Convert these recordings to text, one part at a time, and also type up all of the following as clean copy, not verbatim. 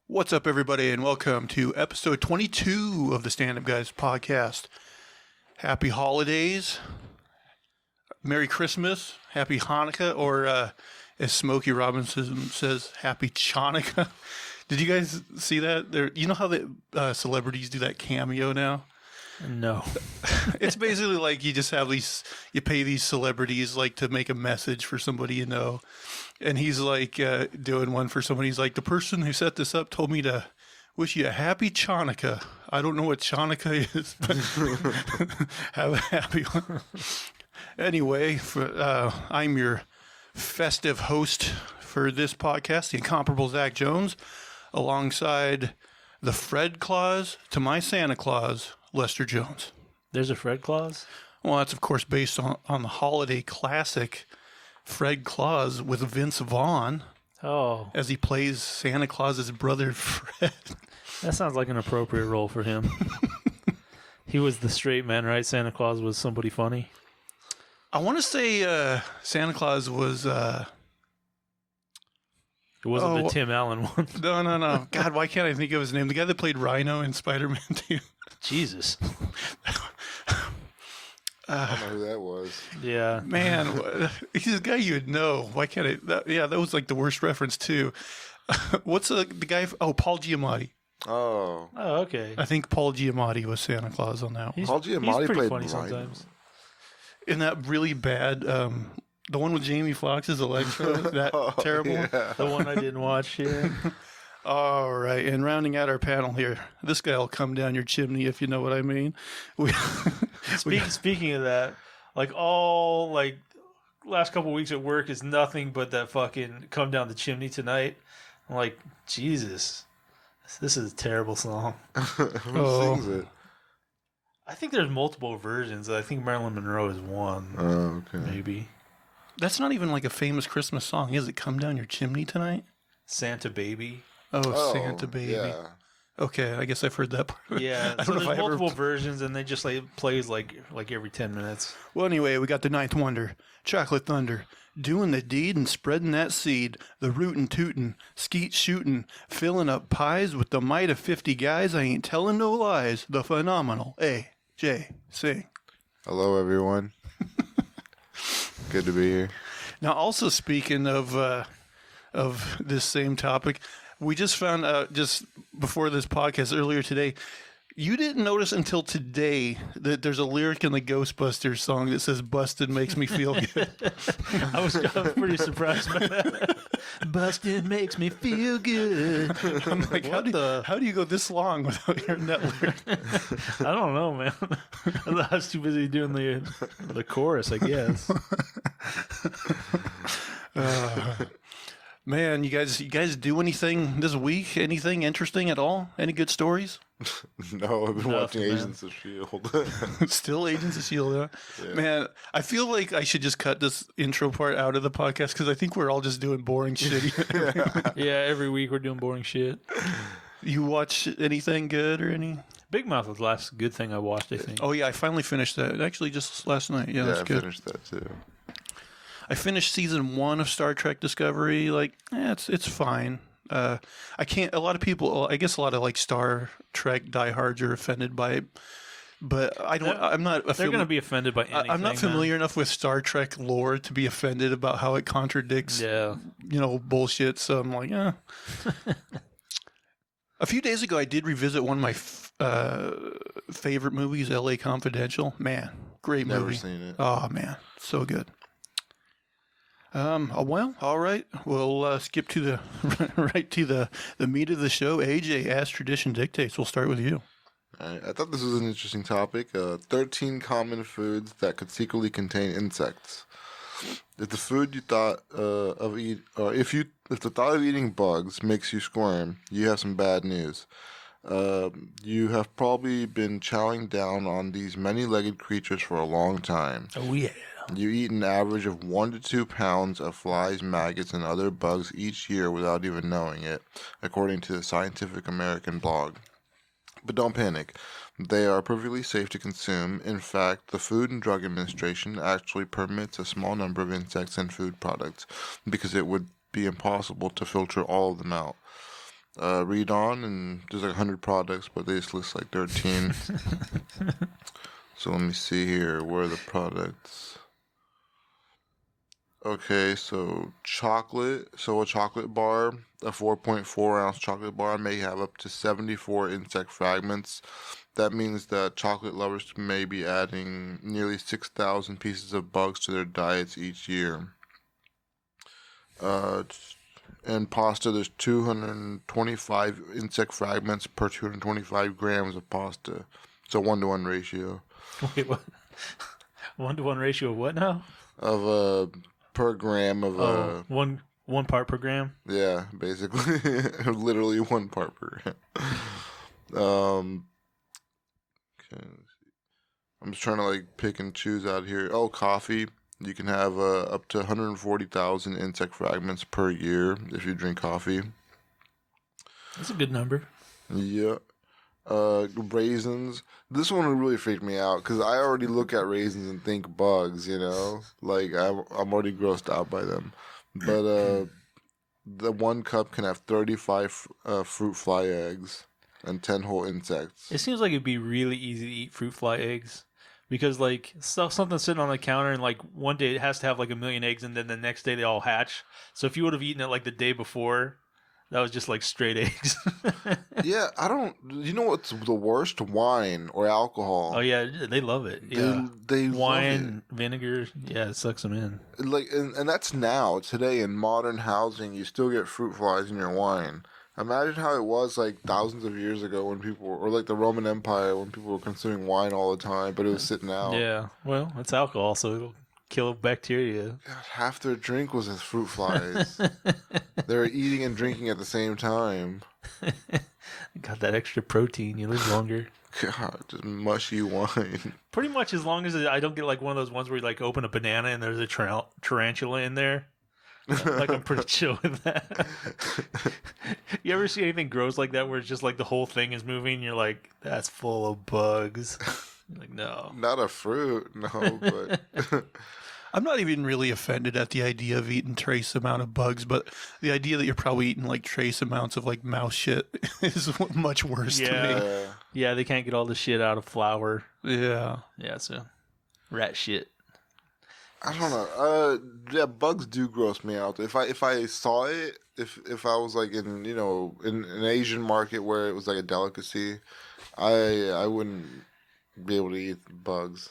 What's up, everybody, and welcome to episode 22 of the Stand Up Guys podcast. Happy holidays, Merry Christmas, Happy Hanukkah, or as Smokey Robinson says, Happy Chanukah. Did you guys see that? You know how the celebrities do that cameo now? No. It's basically like you just have you pay these celebrities like to make a message for somebody you know. And he's like doing one for somebody. He's like, the person who set this up told me to wish you a happy Chanukah. I don't know what Chanukah is, but have a happy one. Anyway, I'm your festive host for this podcast, the incomparable Zach Jones, alongside the Fred Claus to my Santa Claus, Lester Jones. There's a Fred Claus? Well, that's, of course, based on the holiday classic Fred Claus with Vince Vaughn. Oh. As he plays Santa Claus's brother, Fred. That sounds like an appropriate role for him. He was the straight man, right? Santa Claus was somebody funny? I want to say Santa Claus was... It wasn't the Tim Allen one. No. God, why can't I think of his name? The guy that played Rhino in Spider-Man 2. Jesus. I don't know who that was. Yeah. Man, he's a guy you would know. Why can't I? That was like the worst reference, too. What's the guy? Paul Giamatti. Oh, okay. I think Paul Giamatti was Santa Claus on that one. Paul Giamatti he's pretty played funny Rhino. sometimes. In that really bad, the one with Jamie Foxx's Electro, that terrible one? Yeah. The one I didn't watch yet. All right, and rounding out our panel here, this guy will come down your chimney if you know what I mean. Speaking of that, last couple of weeks at work is nothing but that fucking Come Down the Chimney Tonight. I'm like, Jesus, this is a terrible song. Who sings it? I think there's multiple versions. I think Marilyn Monroe is one. Oh, okay. Maybe. That's not even like a famous Christmas song, is it? Come Down Your Chimney Tonight? Santa Baby. Oh, Santa Baby. Yeah. Okay, I guess I've heard that part. Yeah, so there's multiple versions, and they just plays like every 10 minutes. Well, anyway, we got the Ninth Wonder, Chocolate Thunder, doing the deed and spreading that seed, the rootin' tootin', skeet shootin', filling up pies with the might of 50 guys. I ain't telling no lies. The phenomenal A.J. Singh. Hello, everyone. Good to be here. Now, also speaking of this same topic, we just found out just before this podcast earlier today, you didn't notice until today that there's a lyric in the Ghostbusters song that says "Busted makes me feel good." I was pretty surprised by that. Busted makes me feel good. I'm like, how do you go this long without hearing that lyric? I don't know, man. I was too busy doing the chorus, I guess. Man, you guys do anything this week? Anything interesting at all? Any good stories? No, I've been watching man. Agents of S.H.I.E.L.D. Still Agents of S.H.I.E.L.D., huh? Yeah. Man, I feel like I should just cut this intro part out of the podcast because I think we're all just doing boring shit. Yeah, every week we're doing boring shit. You watch anything good or any? Big Mouth was the last good thing I watched, I think. Oh, yeah, I finally finished that. Actually, just last night. Yeah, that's I good. finished that too. I finished season 1 of Star Trek Discovery. It's fine. I can't. A lot of people, I guess, a lot of like Star Trek diehards are offended by it, but I don't. I'm not. They're going to be offended by anything. I'm not familiar enough with Star Trek lore to be offended about how it contradicts, bullshit. So I'm like, eh. A few days ago, I did revisit one of my favorite movies, L.A. Confidential. Man, great movie. Never seen it. Oh man, so good. Well, all right. We'll skip to the meat of the show. AJ, as tradition dictates, we'll start with you. All right. I thought this was an interesting topic. 13 common foods that could secretly contain insects. If the food you thought of eat, or if the thought of eating bugs makes you squirm, you have some bad news. You have probably been chowing down on these many-legged creatures for a long time. Oh, yeah. You eat an average of 1 to 2 pounds of flies, maggots, and other bugs each year without even knowing it, according to the Scientific American blog. But don't panic. They are perfectly safe to consume. In fact, the Food and Drug Administration actually permits a small number of insects in food products because it would be impossible to filter all of them out. read on, and there's like 100 products, but they just list like 13. So let me see here. Where are the products? Okay, so chocolate. So a chocolate bar, a 4.4 ounce chocolate bar may have up to 74 insect fragments. That means that chocolate lovers may be adding nearly 6,000 pieces of bugs to their diets each year. And pasta, there's 225 insect fragments per 225 grams of pasta. So 1-to-1 ratio. Wait, what? 1-to-1 ratio of what now? Of per gram of one part per gram. yeah, basically, literally 1 part per gram. Okay, let's see. I'm just trying to like pick and choose out here. Oh, coffee. You can have up to 140,000 insect fragments per year if you drink coffee. That's a good number. Yeah. Raisins. This one really freaked me out because I already look at raisins and think bugs, you know? Like, I'm already grossed out by them. But the 1 cup can have 35 fruit fly eggs and 10 whole insects. It seems like it'd be really easy to eat fruit fly eggs. Because, like, something sitting on the counter and, like, one day it has to have, like, 1,000,000 eggs and then the next day they all hatch. So if you would have eaten it, like, the day before, that was just, like, straight eggs. Yeah, you know what's the worst? Wine or alcohol. Oh, yeah, they love it. Yeah. They Wine, love vinegar, yeah, it sucks them in. it. Like, and that's now, today, in modern housing, you still get fruit flies in your wine. Imagine how it was like thousands of years ago when people, or like the Roman Empire when people were consuming wine all the time, but it was sitting out. Yeah, well, it's alcohol, so it'll kill bacteria. God, half their drink was with fruit flies. They were eating and drinking at the same time. Got that extra protein, you live longer. God, just mushy wine. Pretty much as long as I don't get like one of those ones where you like open a banana and there's a tarantula in there. Like I'm pretty chill with that. You ever see anything gross like that where it's just like the whole thing is moving and you're like, that's full of bugs? You're like, no. Not a fruit, no, but I'm not even really offended at the idea of eating trace amount of bugs, but the idea that you're probably eating like trace amounts of like mouse shit is much worse to me. Yeah, they can't get all the shit out of flour. Yeah. Yeah, so rat shit. I don't know. Yeah, bugs do gross me out. If I saw it, if I was like in in an Asian market where it was like a delicacy, I wouldn't be able to eat bugs.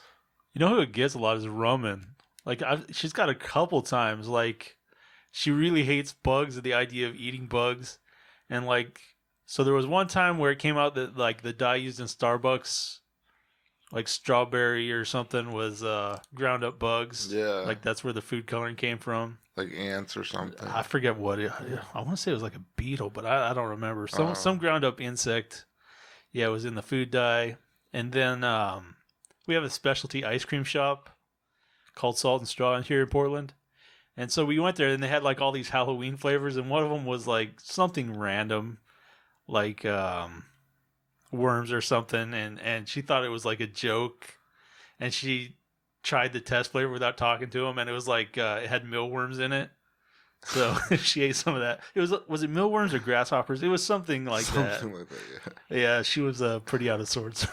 You know who it gets a lot is Roman. Like she's got a couple times like she really hates bugs and the idea of eating bugs, and like so there was one time where it came out that like the dye used in Starbucks, like strawberry or something, was ground up bugs. Yeah, like that's where the food coloring came from. Like ants or something. I forget what it. I want to say it was like a beetle, but I don't remember. Some ground up insect. Yeah, it was in the food dye. And then we have a specialty ice cream shop called Salt and Straw here in Portland. And so we went there and they had like all these Halloween flavors, and one of them was like something random, like worms or something, and she thought it was like a joke, and she tried the test flavor without talking to him, and it was like it had mealworms in it. So she ate some of that. It was it mealworms or grasshoppers? It was something like that. Something like that, yeah. Yeah, she was pretty out of sorts.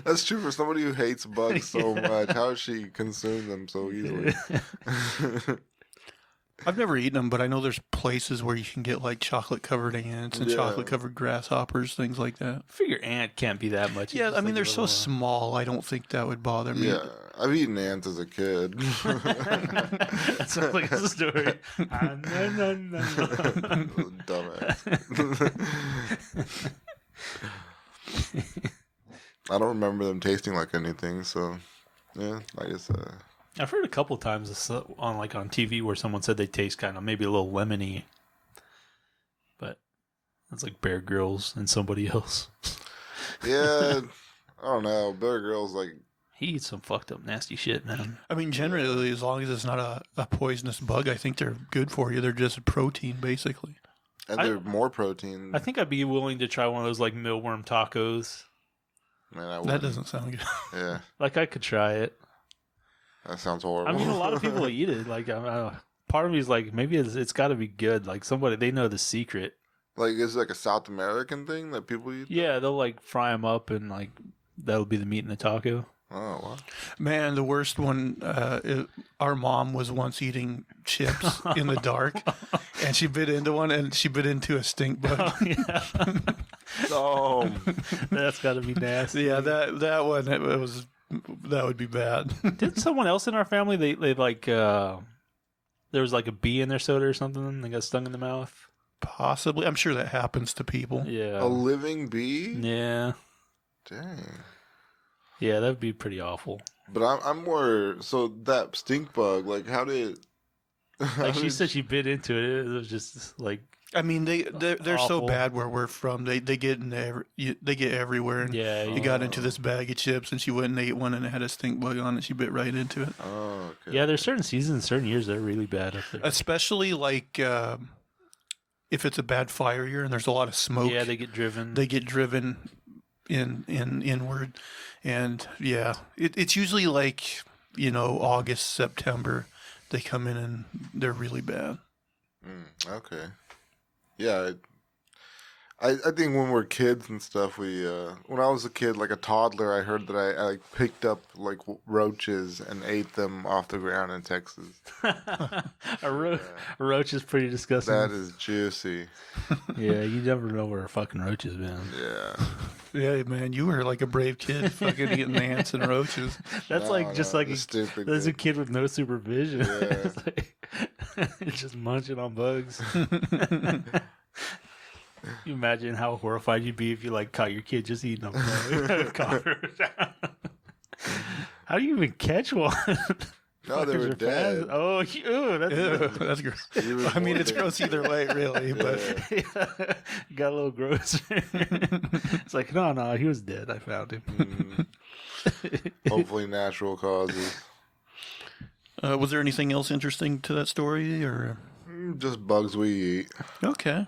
That's true for somebody who hates bugs so much. How does she consume them so easily? I've never eaten them, but I know there's places where you can get like chocolate covered ants and chocolate covered grasshoppers, things like that. I figure ant can't be that much. Yeah, I mean they're so small. I don't think that would bother me. Yeah, I've eaten ants as a kid. That sounds like a story. Dumbass. I don't remember them tasting like anything, so yeah, I guess. I've heard a couple times on TV where someone said they taste kind of maybe a little lemony, but that's like Bear Grylls and somebody else. Yeah, I don't know. Bear Grylls like he eats some fucked up nasty shit, man. I mean, generally, as long as it's not a poisonous bug, I think they're good for you. They're just protein, basically. And they're more protein. I think I'd be willing to try one of those like mealworm tacos. Man, that doesn't sound good. Yeah. Like I could try it. That sounds horrible. I mean, a lot of people eat it. Like part of me is like, maybe it's got to be good. Like somebody, they know the secret. Like, is it like a South American thing that people eat? Yeah, they'll like fry them up and like that'll be the meat in the taco. Oh, wow. Man, the worst one, our mom was once eating chips in the dark, and she bit into one, and she bit into a stink bug. Oh, yeah. Oh, That's got to be nasty. Yeah, that one, that would be bad. Did someone else in our family, they like, there was like a bee in their soda or something, they got stung in the mouth? Possibly. I'm sure that happens to people. Yeah. a living bee? Yeah. Dang. Yeah, that'd be pretty awful. But I'm more so that stink bug. Like, how did? Like she said, she bit into it. It was just like, I mean, they're so Awful. bad where we're from. They get they get everywhere. And yeah, you got into this bag of chips, and she went and ate one, and it had a stink bug on it. She bit right into it. Oh, okay. yeah. There's certain seasons, certain years that are really bad up there. Especially like if it's a bad fire year and there's a lot of smoke. Yeah, they get driven. They get driven inward, and yeah, it's usually like August, September. They come in and they're really bad. Okay. Yeah. I think when we're kids and stuff, we when I was a kid, like a toddler, I heard that I like picked up like roaches and ate them off the ground in Texas. a roach is pretty disgusting. That is juicy. Yeah, you never know where a fucking roach has been. Yeah. Yeah, man, you were like a brave kid, fucking eating ants and roaches. That's just like stupid. that's a kid with no supervision. Yeah. It's like, just munching on bugs. You imagine how horrified you'd be if you like caught your kid just eating a bug. Cockroach. How do you even catch one? No, they Fuckers were are dead. fast. Oh, ew, that's Ew, that's gross. Even I mean, more it's dead. gross either way, really. But You got a little gross. It's like, no, he was dead. I found him. Hopefully, natural causes. was there anything else interesting to that story, or? Just bugs we eat. Okay.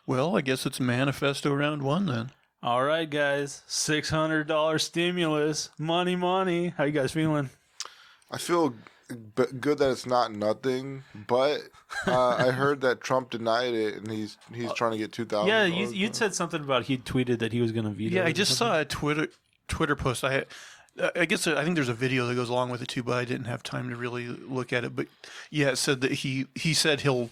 Well, I guess it's manifesto round one then. All right, guys. $600 stimulus. Money. How you guys feeling? I feel good that it's not nothing, but I heard that Trump denied it, and he's trying to get $2,000. Yeah, you'd said something about he'd tweeted that he was going to veto. Yeah, I it or just something. saw a Twitter post. I guess I think there's a video that goes along with it too, but I didn't have time to really look at it. But yeah, it said that he said he'll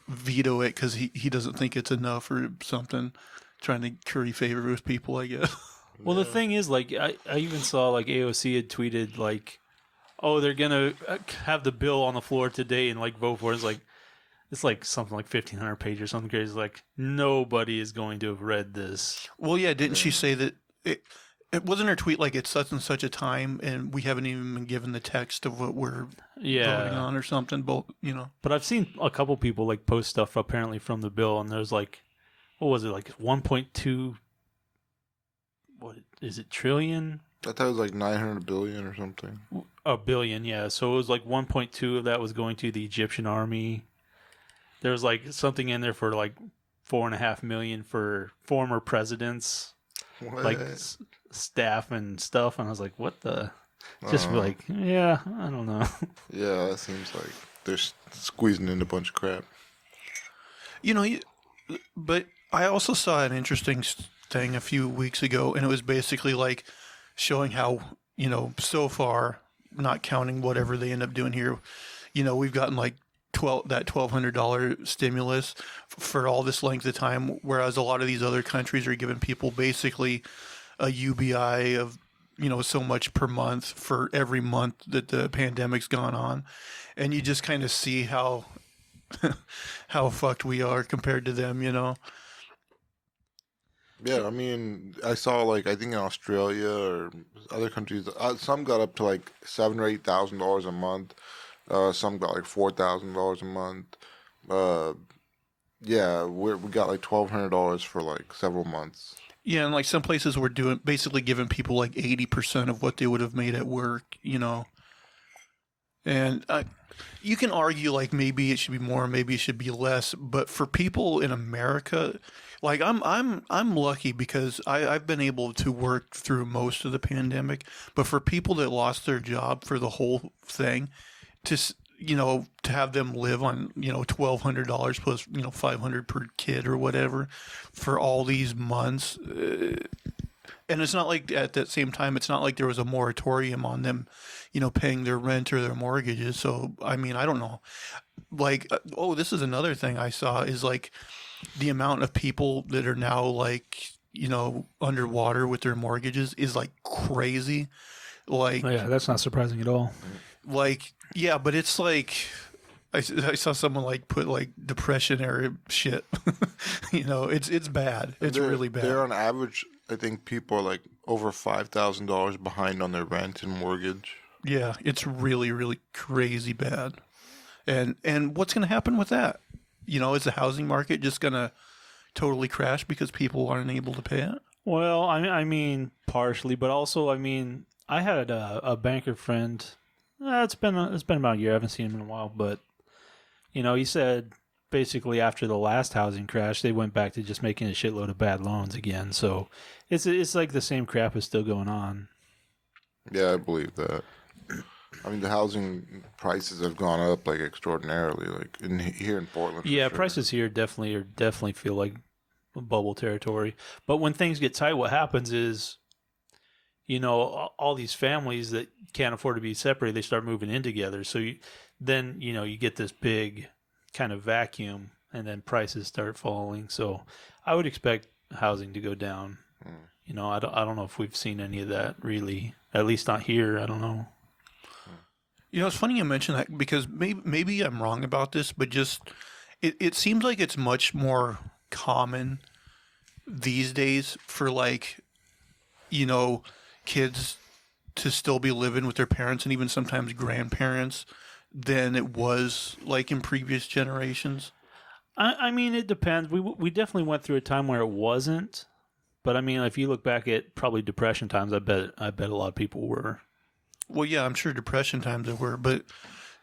veto it because he doesn't think it's enough or something. Trying to curry favor with people, I guess. Well, the thing is, like, I even saw like AOC had tweeted like, "Oh, they're gonna have the bill on the floor today and like vote for it." It's like something like 1,500 pages or something crazy. Like nobody is going to have read this. Well, yeah, didn't she say that it wasn't her tweet like it's such and such a time and we haven't even been given the text of what we're voting on or something? But But I've seen a couple people like post stuff apparently from the bill, and there's like, what was it, like 1.2? What is it, trillion? I thought it was like 900 billion or something. A billion, yeah. So it was like 1.2 of that was going to the Egyptian army. There was like something in there for like 4.5 million for former presidents, What? like staff and stuff. And I was like, what the? Just like, yeah, I don't know. Yeah, that seems like they're squeezing in a bunch of crap. But I also saw an interesting thing a few weeks ago, and it was basically like showing how, so far, not counting whatever they end up doing here, we've gotten like that $1,200 stimulus for all this length of time, whereas a lot of these other countries are giving people basically a UBI of, so much per month for every month that the pandemic's gone on. And you just kind of see how fucked we are compared to them, Yeah, I mean, I saw like I think in Australia or other countries, some got up to like $7,000 or $8,000 a month. Some got like $4,000 a month. Yeah, we got like $1,200 for like several months. Yeah, and like some places were basically giving people like 80% of what they would have made at work, And you can argue like maybe it should be more, maybe it should be less, but for people in America, like I'm lucky because I've been able to work through most of the pandemic, but for people that lost their job for the whole thing, to have them live on, $1,200 plus, $500 per kid or whatever for all these months. And it's not like at that same time, it's not like there was a moratorium on them, paying their rent or their mortgages. So, I mean, I don't know. Like, this is another thing I saw is like the amount of people that are now like, underwater with their mortgages is like crazy. Like, yeah, that's not surprising at all. Like, yeah, but it's like I saw someone like put like depression era shit. It's bad. It's really bad. They're on average, I think people are like over $5,000 behind on their rent and mortgage. Yeah, it's really, really crazy bad. And what's going to happen with that? Is the housing market just going to totally crash because people aren't able to pay it? Well, I mean, partially, but also, I mean, I had a banker friend. It's been about a year. I haven't seen him in a while, but he said basically after the last housing crash, they went back to just making a shitload of bad loans again. So it's like the same crap is still going on. Yeah, I believe that. I mean, the housing prices have gone up like extraordinarily, like here in Portland. Yeah, sure. Prices here definitely feel like bubble territory. But when things get tight, what happens is, all these families that can't afford to be separated, they start moving in together. So then you get this big kind of vacuum, and then prices start falling. So I would expect housing to go down. I don't know if we've seen any of that really, at least not here. I don't know. It's funny you mention that because maybe I'm wrong about this, but just it seems like it's much more common these days for like, kids to still be living with their parents and even sometimes grandparents than it was like in previous generations. I mean, it depends. We definitely went through a time where it wasn't, but I mean, if you look back at probably Depression times, I bet a lot of people were. Well, yeah, I'm sure Depression times there were, but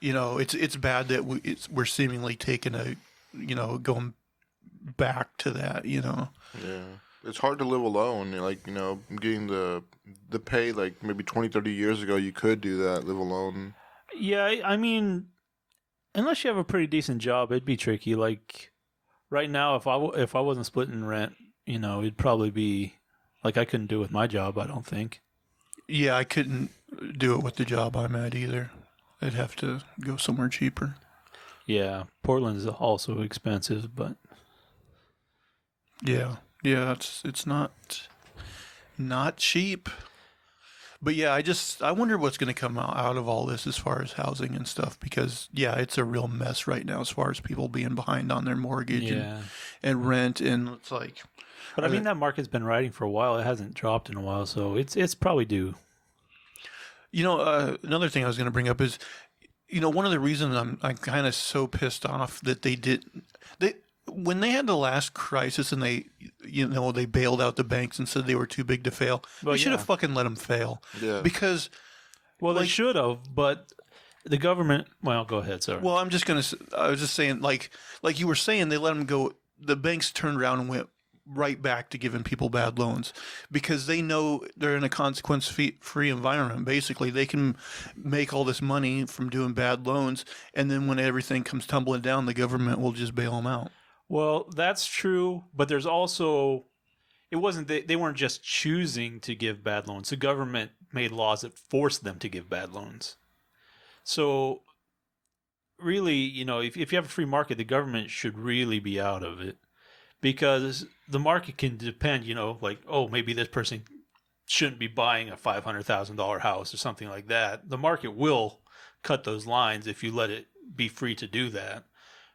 it's bad that we're seemingly taking going back to that. Yeah, it's hard to live alone. Like getting the pay like maybe 20, 30 years ago, you could do that, live alone. Yeah, I mean, unless you have a pretty decent job, it'd be tricky. Like right now, if I wasn't splitting rent, it'd probably be like I couldn't do it with my job. I don't think. Yeah, I couldn't do it with the job I'm at either. I'd have to go somewhere cheaper. Yeah, Portland is also expensive, but yeah, it's not cheap. But yeah, I wonder what's going to come out of all this as far as housing and stuff because yeah, it's a real mess right now as far as people being behind on their mortgage and rent, and it's like. But I mean, that market's been riding for a while. It hasn't dropped in a while, so it's probably due. Another thing I was going to bring up is, one of the reasons I'm kind of so pissed off that when they had the last crisis and they bailed out the banks and said they were too big to fail. Well, they should have fucking let them fail. Yeah. Because, they should have, but the government. Well, go ahead, sorry. Well, I was just saying, like you were saying, they let them go. The banks turned around and went right back to giving people bad loans because they know they're in a consequence-free environment. Basically, they can make all this money from doing bad loans, and then when everything comes tumbling down, the government will just bail them out. Well, that's true, but there's also it wasn't they weren't just choosing to give bad loans. The government made laws that forced them to give bad loans. So really, if you have a free market, the government should really be out of it. Because the market can depend, like, maybe this person shouldn't be buying a $500,000 house or something like that. The market will cut those lines if you let it be free to do that.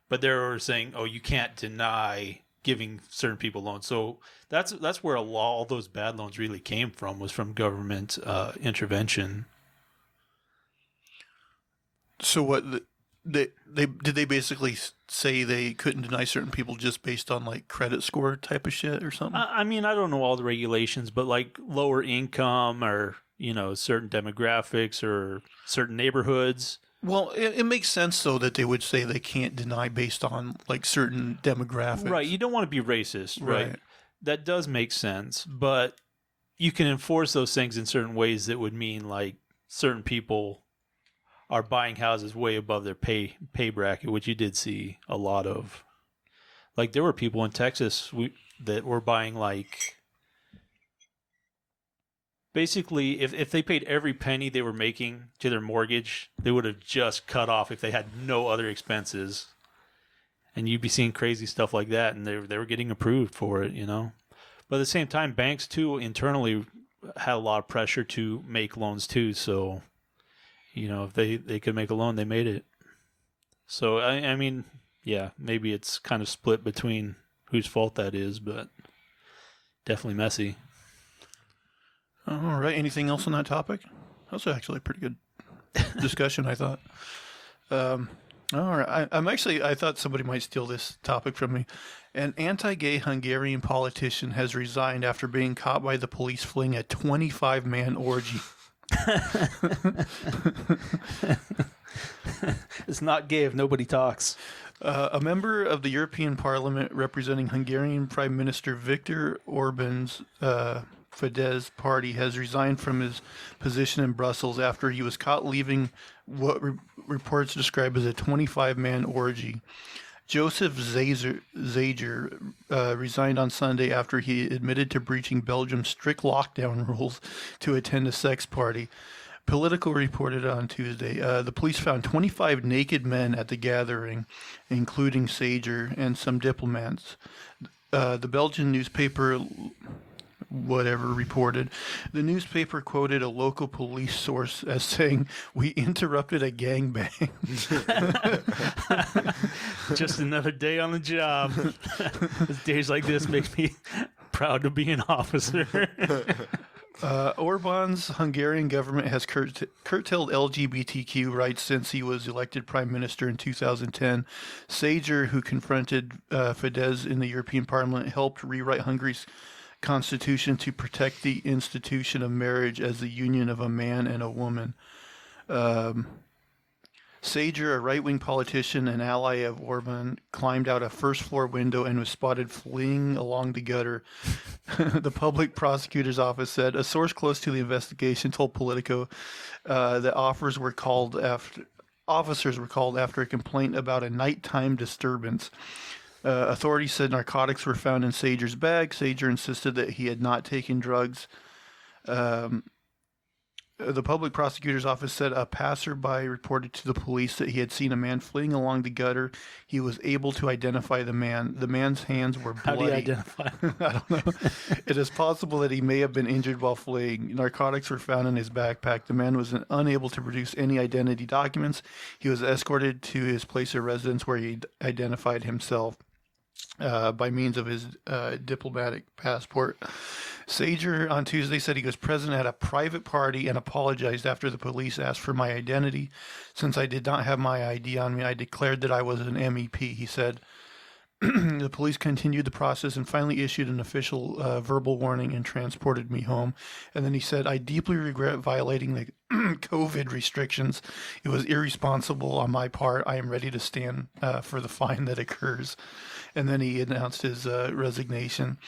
But they're saying, you can't deny giving certain people loans. So that's where all those bad loans really came from, was from government intervention. So what... Did they basically say they couldn't deny certain people just based on like credit score type of shit or something? I mean, I don't know all the regulations, but like lower income or certain demographics or certain neighborhoods. Well, it makes sense though that they would say they can't deny based on like certain demographics. Right. You don't want to be racist, right? That does make sense, but you can enforce those things in certain ways that would mean like certain people are buying houses way above their pay bracket, which you did see a lot of. Like there were people in Texas that were buying like basically if they paid every penny they were making to their mortgage, they would have just cut off if they had no other expenses. And you'd be seeing crazy stuff like that, and they were getting approved for it, you know. But at the same time, banks too internally had a lot of pressure to make loans too. So, you know, if they could make a loan, they made it. So I mean, yeah, maybe it's kind of split between whose fault that is, but definitely messy. All right. Anything else on that topic? That was actually a pretty good discussion, I thought. All right. I thought somebody might steal this topic from me. An anti-gay Hungarian politician has resigned after being caught by the police fleeing a 25-man orgy. It's not gay if nobody talks. A member of the European Parliament representing Hungarian Prime Minister Viktor Orban's Fidesz party has resigned from his position in Brussels after he was caught leaving what reports describe as a 25-man orgy. Joseph Zager resigned on Sunday after he admitted to breaching Belgium's strict lockdown rules to attend a sex party. Politico reported on Tuesday. The police found 25 naked men at the gathering, including Sager and some diplomats. The Belgian newspaper reported. The newspaper quoted a local police source as saying, "We interrupted a gangbang." Just another day on the job. Days like this make me proud to be an officer. Orban's Hungarian government has curtailed LGBTQ rights since he was elected prime minister in 2010. Sager, who confronted Fidesz in the European Parliament, helped rewrite Hungary's constitution to protect the institution of marriage as the union of a man and a woman. Sager, a right-wing politician and ally of Orban, climbed out a first-floor window and was spotted fleeing along the gutter. The public prosecutor's office said a source close to the investigation told Politico that officers were called after a complaint about a nighttime disturbance. Authorities said narcotics were found in Sager's bag. Sager insisted that he had not taken drugs. The public prosecutor's office said a passerby reported to the police that he had seen a man fleeing along the gutter. He was able to identify the man. The man's hands were bloody. How do you identify? I don't know. It is possible that he may have been injured while fleeing. Narcotics were found in his backpack. The man was unable to produce any identity documents. He was escorted to his place of residence where he identified himself by means of his diplomatic passport. Sager on Tuesday said he was present at a private party and apologized after the police asked for my identity. Since I did not have my ID on me, I declared that I was an MEP, he said. The police continued the process and finally issued an official verbal warning and transported me home. And then he said, "I deeply regret violating the COVID restrictions. It was irresponsible on my part. I am ready to stand for the fine that occurs." And then he announced his resignation.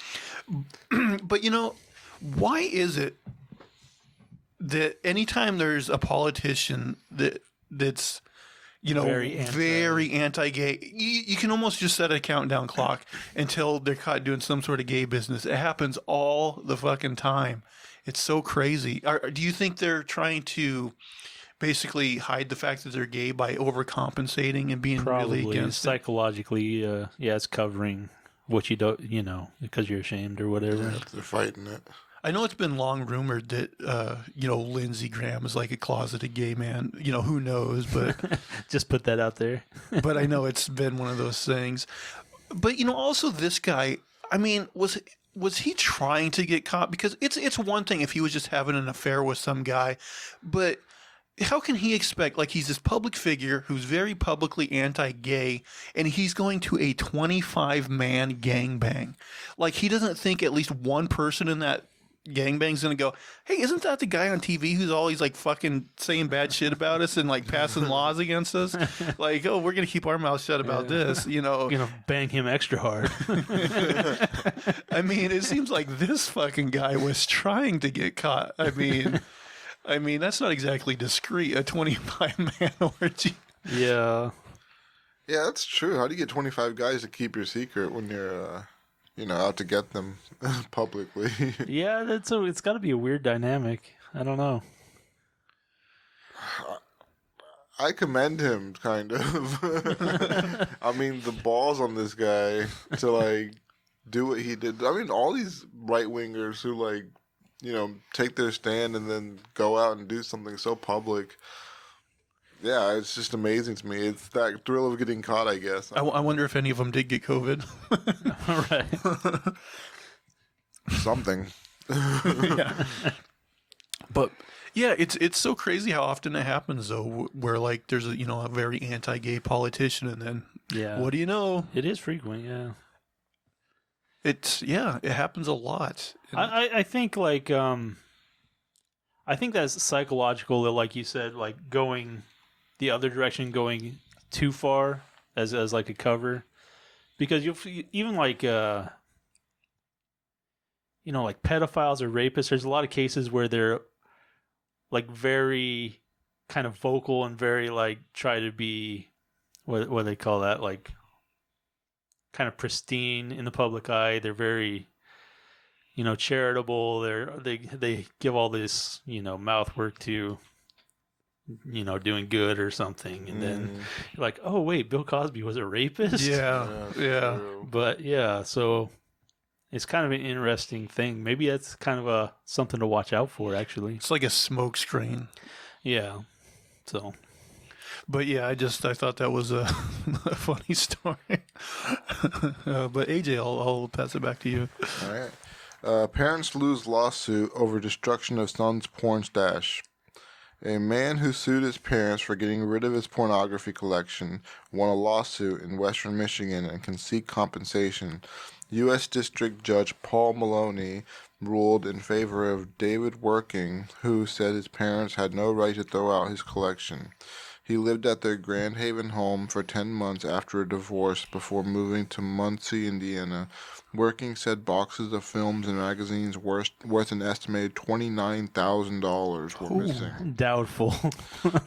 But, you know, why is it that anytime there's a politician that's, you know, very anti-gay, you can almost just set a countdown clock until they're caught doing some sort of gay business. It happens all the fucking time. It's so crazy. Do you think they're trying to basically hide the fact that they're gay by overcompensating and being really against psychologically, yeah, it's covering what you don't, you know, because you're ashamed or whatever. Yeah, they're fighting it. I know it's been long rumored that, you know, Lindsey Graham is like a closeted gay man. You know, who knows, but... Just put that out there. But I know it's been one of those things. But, you know, also this guy, I mean, was he trying to get caught? Because it's one thing if he was just having an affair with some guy, but... How can he expect, like, he's this public figure who's very publicly anti-gay, and he's going to a 25-man gangbang? Like, he doesn't think at least one person in that gangbang's going to go, "Hey, isn't that the guy on TV who's always, like, fucking saying bad shit about us and, like, passing laws against us? Like, oh, we're going to keep our mouths shut about this, you know." You're going to bang him extra hard. I mean, it seems like this fucking guy was trying to get caught. I mean... I mean, that's not exactly discreet, a 25-man orgy. Yeah. Yeah, that's true. How do you get 25 guys to keep your secret when you're, out to get them publicly? Yeah, it's got to be a weird dynamic. I don't know. I commend him, kind of. I mean, the balls on this guy to, like, do what he did. I mean, all these right-wingers who, like, take their stand and then go out and do something so public. Yeah, it's just amazing to me. It's that thrill of getting caught, I guess. I wonder if any of them did get COVID. Right. Something. Yeah. But yeah, it's so crazy how often it happens though, where like there's a very anti-gay politician, and then what do you know? It is frequent, yeah. It happens a lot. I think like I think that's psychological, like you said, like going the other direction, going too far as like a cover, because you'll even like like pedophiles or rapists. There's a lot of cases where they're like very kind of vocal and very like try to be what do they call that, like kind of pristine in the public eye. They're very charitable. They give all this mouth work to doing good or something, and then you're like, oh wait, Bill Cosby was a rapist. Yeah. But yeah, so it's kind of an interesting thing. Maybe that's kind of something to watch out for, actually. It's like a smoke screen. Yeah. So. But yeah, I thought that was a funny story. But AJ, I'll pass it back to you. All right. Parents lose lawsuit over destruction of son's porn stash. A man who sued his parents for getting rid of his pornography collection won a lawsuit in Western Michigan and can seek compensation. U.S. District Judge Paul Maloney ruled in favor of David Working, who said his parents had no right to throw out his collection. He lived at their Grand Haven home for 10 months after a divorce before moving to Muncie, Indiana. Working said boxes of films and magazines worth an estimated $29,000 were missing. Doubtful.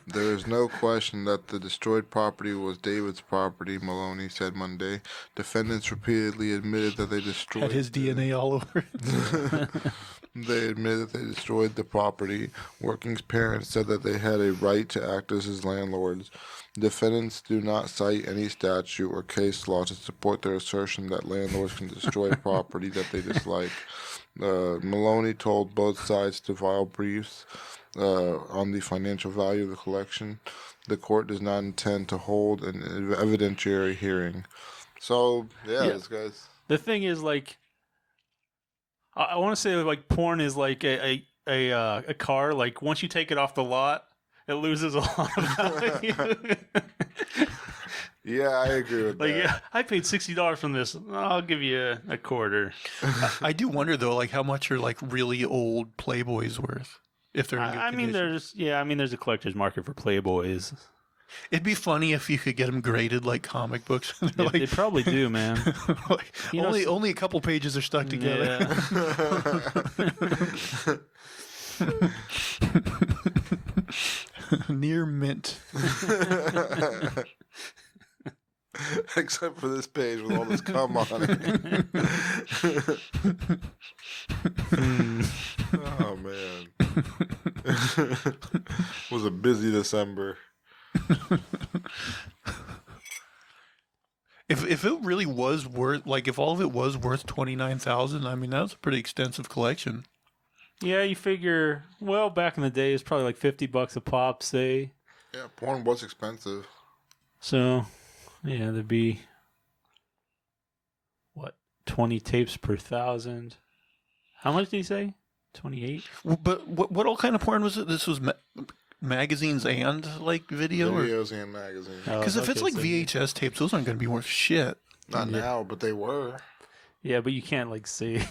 There is no question that the destroyed property was David's property, Maloney said Monday. Defendants repeatedly admitted that they destroyed... Had his DNA all over it. They admitted they destroyed the property. Working's parents said that they had a right to act as his landlords. Defendants do not cite any statute or case law to support their assertion that landlords can destroy property that they dislike. Maloney told both sides to file briefs on the financial value of the collection. The court does not intend to hold an evidentiary hearing. So, yeah. This guy's... The thing is, like, I want to say, like, porn is like a car. Like, once you take it off the lot, it loses a lot of value. Yeah, I agree with like, that. yeah, I paid $60 from this. I'll give you a quarter. I do wonder though, like how much are like really old Playboys worth? If they're in good condition. There's a collector's market for Playboys. It'd be funny if you could get them graded like comic books. They probably do, man. Like, only a couple pages are stuck together. Yeah. Near mint. Except for this page with all this cum on it. Oh, man. It was a busy December. If it really was worth, like, if all of it was worth $29,000, I mean, that was a pretty extensive collection. Yeah, you figure, well, back in the day, it's probably like $50 a pop, say. Yeah, porn was expensive. So, yeah, there'd be, 20 tapes per 1,000. How much did he say? 28? But what all kind of porn was it? This was magazines and, like, video? Videos and magazines. Because if it's like VHS tapes, those aren't going to be worth shit. Not now, but they were. Yeah, but you can't like say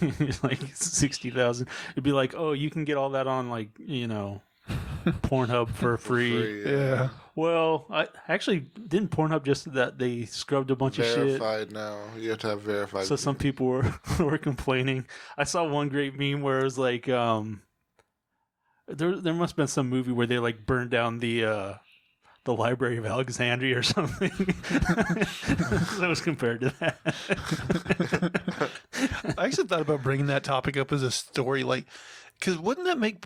like 60,000. It'd be like, oh, you can get all that on like Pornhub for free. Yeah. Well, I actually didn't Pornhub just that they scrubbed a bunch of shit. Verified now. You have to have verified. So some people were complaining. I saw one great meme where it was like There must have been some movie where they like burned down the Library of Alexandria or something. That was compared to that. I actually thought about bringing that topic up as a story, like, because wouldn't that make,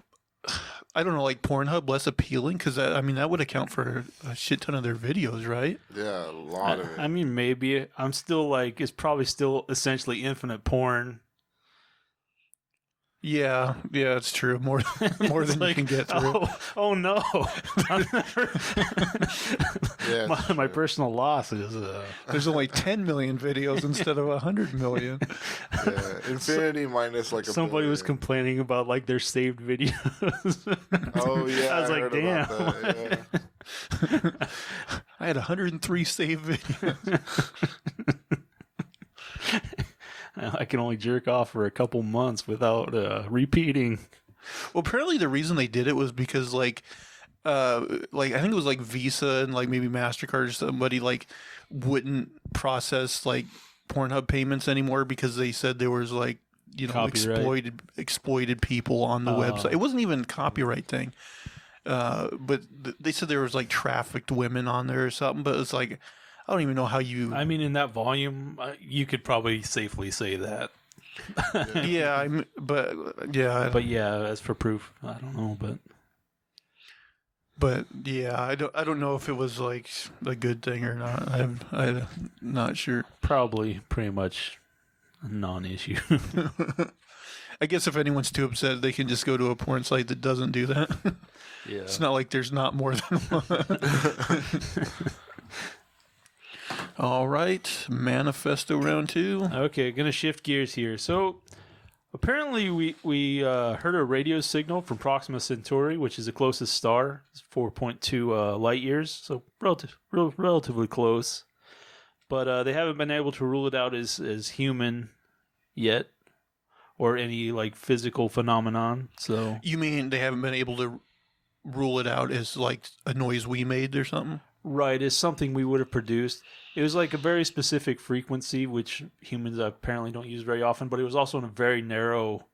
I don't know, like Pornhub less appealing? Because I mean, that would account for a shit ton of their videos, right? Yeah, a lot of it. I mean, maybe. I'm still like, it's probably still essentially infinite porn. Yeah, it's true. More than like, you can get through. Oh no! Yeah, my personal loss is There's only 10 million videos instead of 100 million. yeah, infinity minus like a somebody was billion. complaining about like their saved videos. Oh yeah, I was like, heard damn. about that, yeah. I had 103 saved videos. I can only jerk off for a couple months without repeating. Well, apparently the reason they did it was because like I think it was like Visa and like maybe MasterCard or somebody like wouldn't process like Pornhub payments anymore because they said there was like, you know, Copyright. exploited people on the website. It wasn't even a copyright thing. But they said there was like trafficked women on there or something, but it's like, I don't even know how you. I mean, in that volume, you could probably safely say that. Yeah, but yeah, as for proof, I don't know, but yeah, I don't know if it was like a good thing or not. I'm not sure. probably pretty much a non-issue. I guess if anyone's too upset, they can just go to a porn site that doesn't do that. Yeah, It's not like there's not more than one. All right, Manifesto round 2. Okay, gonna shift gears here. So, apparently, we heard a radio signal from Proxima Centauri, which is the closest star. It's 4.2 light years, so relatively close. But they haven't been able to rule it out as human yet, or any like physical phenomenon. So, You mean they haven't been able to rule it out as like a noise we made or something? right, is something we would have produced. It was like a very specific frequency, which humans apparently don't use very often, but it was also in a very narrow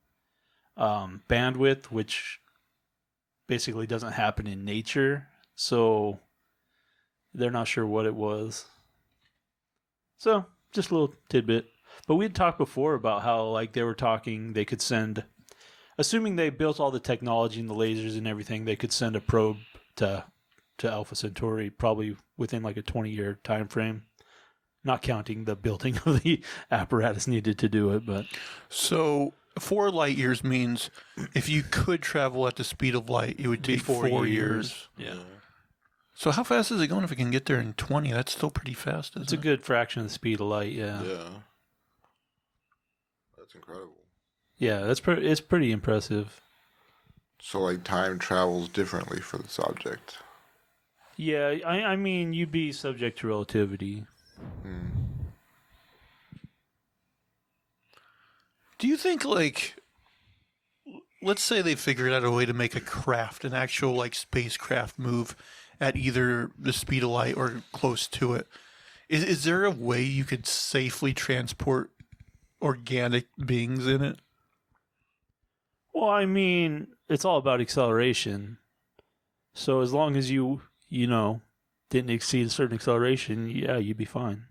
bandwidth, which basically doesn't happen in nature. So they're not sure what it was. So just a little tidbit. But we had talked before about how like they were talking, they could send, assuming they built all the technology and the lasers and everything, they could send a probe to Alpha Centauri probably within like a 20-year time frame, not counting the building of the apparatus needed to do it. But So 4 light years means if you could travel at the speed of light, it would take 4 years. Yeah, So how fast is it going if it can get there in 20? That's still pretty fast, isn't it's a it? good fraction of the speed of light. Yeah, that's incredible. Yeah, it's pretty impressive. So like time travels differently for this object. Yeah, I mean, you'd be subject to relativity. Do you think, like, let's say they figured out a way to make a craft, an actual, like, spacecraft move at either the speed of light or close to it. Is there a way you could safely transport organic beings in it? Well, I mean, it's all about acceleration. So as long as you didn't exceed a certain acceleration, yeah, you'd be fine.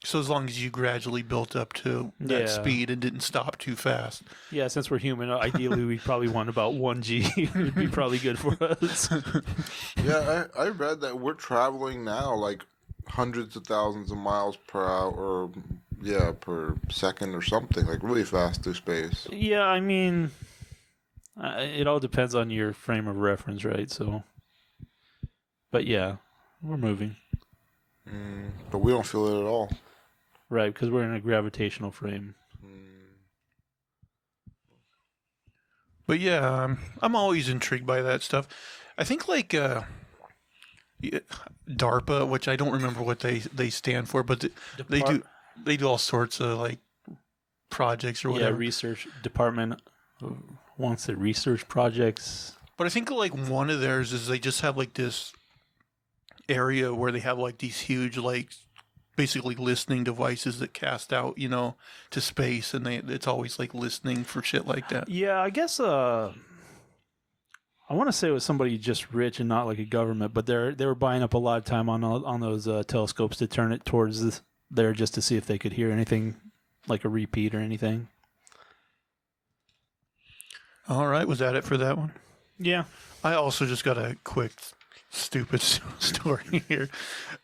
So as long as you gradually built up to that Yeah. speed and didn't stop too fast. Yeah, since we're human, ideally we probably want about 1G. It'd be probably good for us. Yeah, I read that we're traveling now like hundreds of thousands of miles per hour, or per second or something, like really fast through space. Yeah, I mean, it all depends on your frame of reference, right? So, but yeah, we're moving. But we don't feel it at all. Right, because we're in a gravitational frame. But yeah, I'm always intrigued by that stuff. I think like DARPA, which I don't remember what they stand for, but they do all sorts of like projects or whatever. Yeah, research department wants the research projects. But I think like one of theirs is they just have like this area where they have like these huge like basically listening devices that cast out, to space, and it's always like listening for shit like that. Yeah, I guess I want to say it was somebody just rich and not like a government, but they were buying up a lot of time on those telescopes to turn it towards there just to see if they could hear anything like a repeat or anything. All right, was that it for that one? Yeah. I also just got a quick, stupid story here.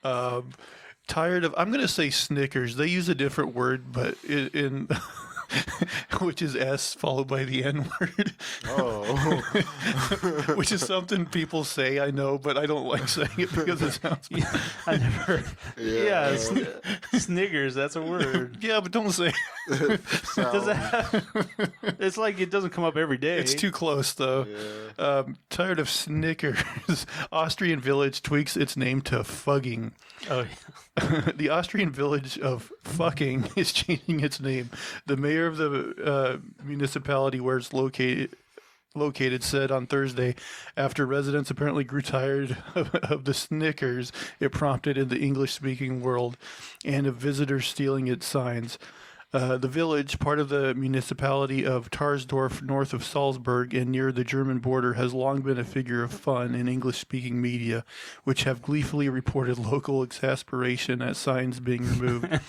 Tired of, I'm going to say Snickers. They use a different word, but in which is S followed by the N word. Oh. Which is something people say, I know, but I don't like saying it because it sounds. I never. Yeah. Snickers. That's a word. Yeah, but don't say. Does it have, it's like it doesn't come up every day. It's too close, though. Yeah. Tired of Snickers. Austrian village tweaks its name to Fugging. Oh, yeah. The Austrian village of Fucking is changing its name. The mayor of the municipality where it's located said on Thursday, after residents apparently grew tired of the Snickers it prompted in the English-speaking world and of visitors stealing its signs. The village, part of the municipality of Tarsdorf, north of Salzburg and near the German border, has long been a figure of fun in English-speaking media, which have gleefully reported local exasperation at signs being removed.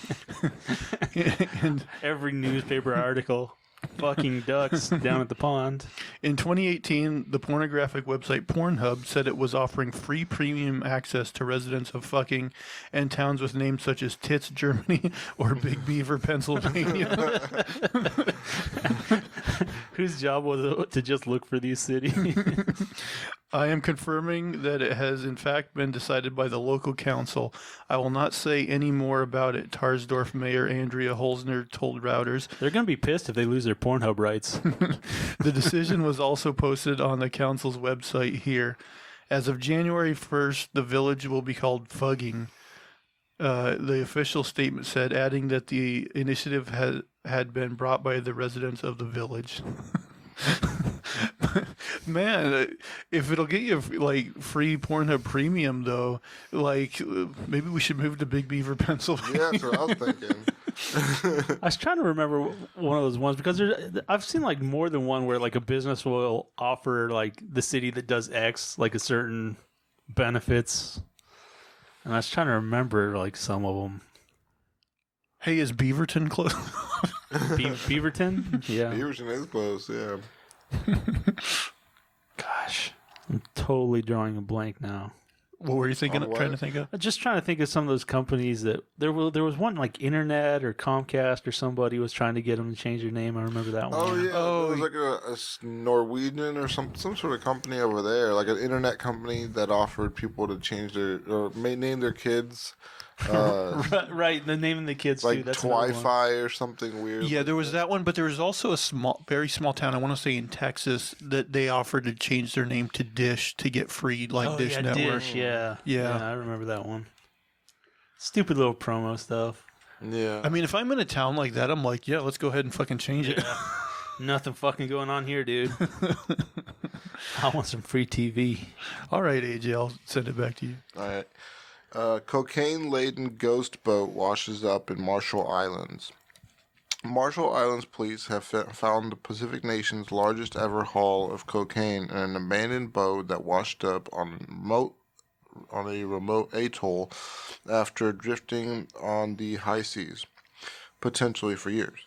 And Every newspaper article. Fucking ducks down at the pond. in 2018, the pornographic website Pornhub said it was offering free premium access to residents of Fucking and towns with names such as Tits, Germany, or Big Beaver, Pennsylvania. Whose job was it to just look for these cities? I am confirming that it has in fact been decided by the local council. I will not say any more about it, Tarsdorf Mayor Andrea Holzner told Routers. They're going to be pissed if they lose their Pornhub rights. The decision was also posted on the council's website here. As of January 1st, the village will be called Fugging. The official statement said, adding that the initiative had been brought by the residents of the village. Man, if it'll get you like free Pornhub Premium, though, like maybe we should move to Big Beaver, Pennsylvania. Yeah, that's what I was thinking. I was trying to remember one of those ones because I've seen like more than one where like a business will offer like the city that does X like a certain benefits, and I was trying to remember like some of them. Hey, is Beaverton close? Beaverton? Yeah. Beaverton is close, yeah. Gosh, I'm totally drawing a blank now. What were you thinking? On what? Trying to think of? I'm just trying to think of some of those companies that there was one like Internet or Comcast or somebody was trying to get them to change their name. I remember that one. Oh yeah, Oh, there was like a Norwegian or some sort of company over there, like an internet company that offered people to change their or name their kids. Right, the name of the kids Like too. That's another one. Wi-Fi or something weird. Yeah, there was that one, but there was also a very small town, I want to say in Texas, that they offered to change their name to Dish to get free like Dish yeah, Network. Dish, yeah. Yeah. I remember that one. Stupid little promo stuff. Yeah. I mean, if I'm in a town like that, I'm like, yeah, let's go ahead and fucking change it. Nothing fucking going on here, dude. I want some free TV. All right, AJ, I'll send it back to you. All right. Cocaine-laden ghost boat washes up in Marshall Islands. Marshall Islands police have found the Pacific nation's largest ever haul of cocaine in an abandoned boat that washed up on a remote atoll after drifting on the high seas, potentially for years.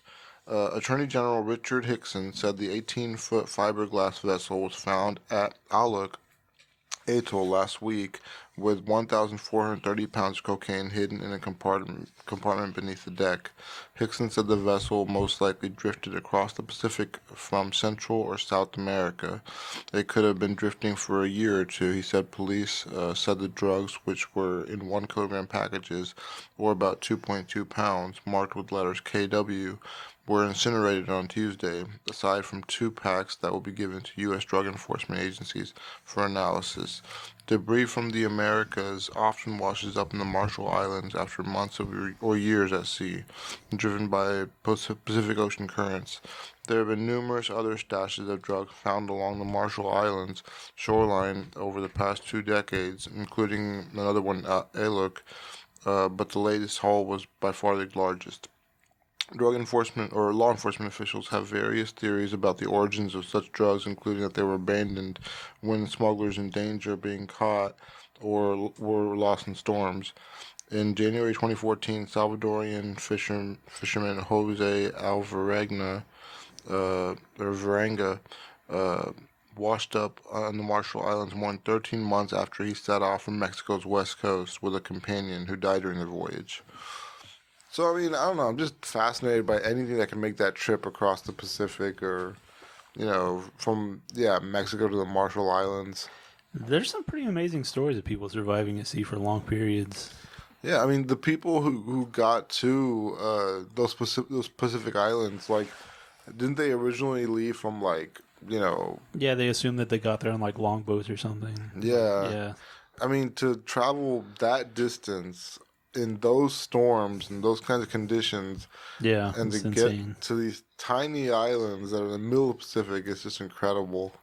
Attorney General Richard Hickson said the 18-foot fiberglass vessel was found at Aluk Atoll last week with 1,430 pounds of cocaine hidden in a compartment beneath the deck. Hickson said the vessel most likely drifted across the Pacific from Central or South America. It could have been drifting for a year or two. He said police said the drugs, which were in 1 kilogram packages or about 2.2 pounds, marked with letters KW, were incinerated on Tuesday, aside from 2 packs that will be given to U.S. drug enforcement agencies for analysis. Debris from the Americas often washes up in the Marshall Islands after months or years at sea, driven by Pacific Ocean currents. There have been numerous other stashes of drugs found along the Marshall Islands shoreline over the past 2 decades, including another one at Aluk, but the latest haul was by far the largest. Drug enforcement or law enforcement officials have various theories about the origins of such drugs, including that they were abandoned when smugglers in danger being caught or were lost in storms. In January 2014, Salvadorian fisherman Jose Alvarenga washed up on the Marshall Islands more than 13 months after he set off from Mexico's west coast with a companion who died during the voyage. So, I mean, I don't know. I'm just fascinated by anything that can make that trip across the Pacific or, from, Mexico to the Marshall Islands. There's some pretty amazing stories of people surviving at sea for long periods. Yeah, I mean, the people who got to those Pacific Islands, like, didn't they originally leave from, like, Yeah, they assumed that they got there on, like, longboats or something. Yeah. I mean, to travel that distance in those storms and those kinds of conditions, and to insane. get to these tiny islands that are in the middle of the Pacific is just incredible.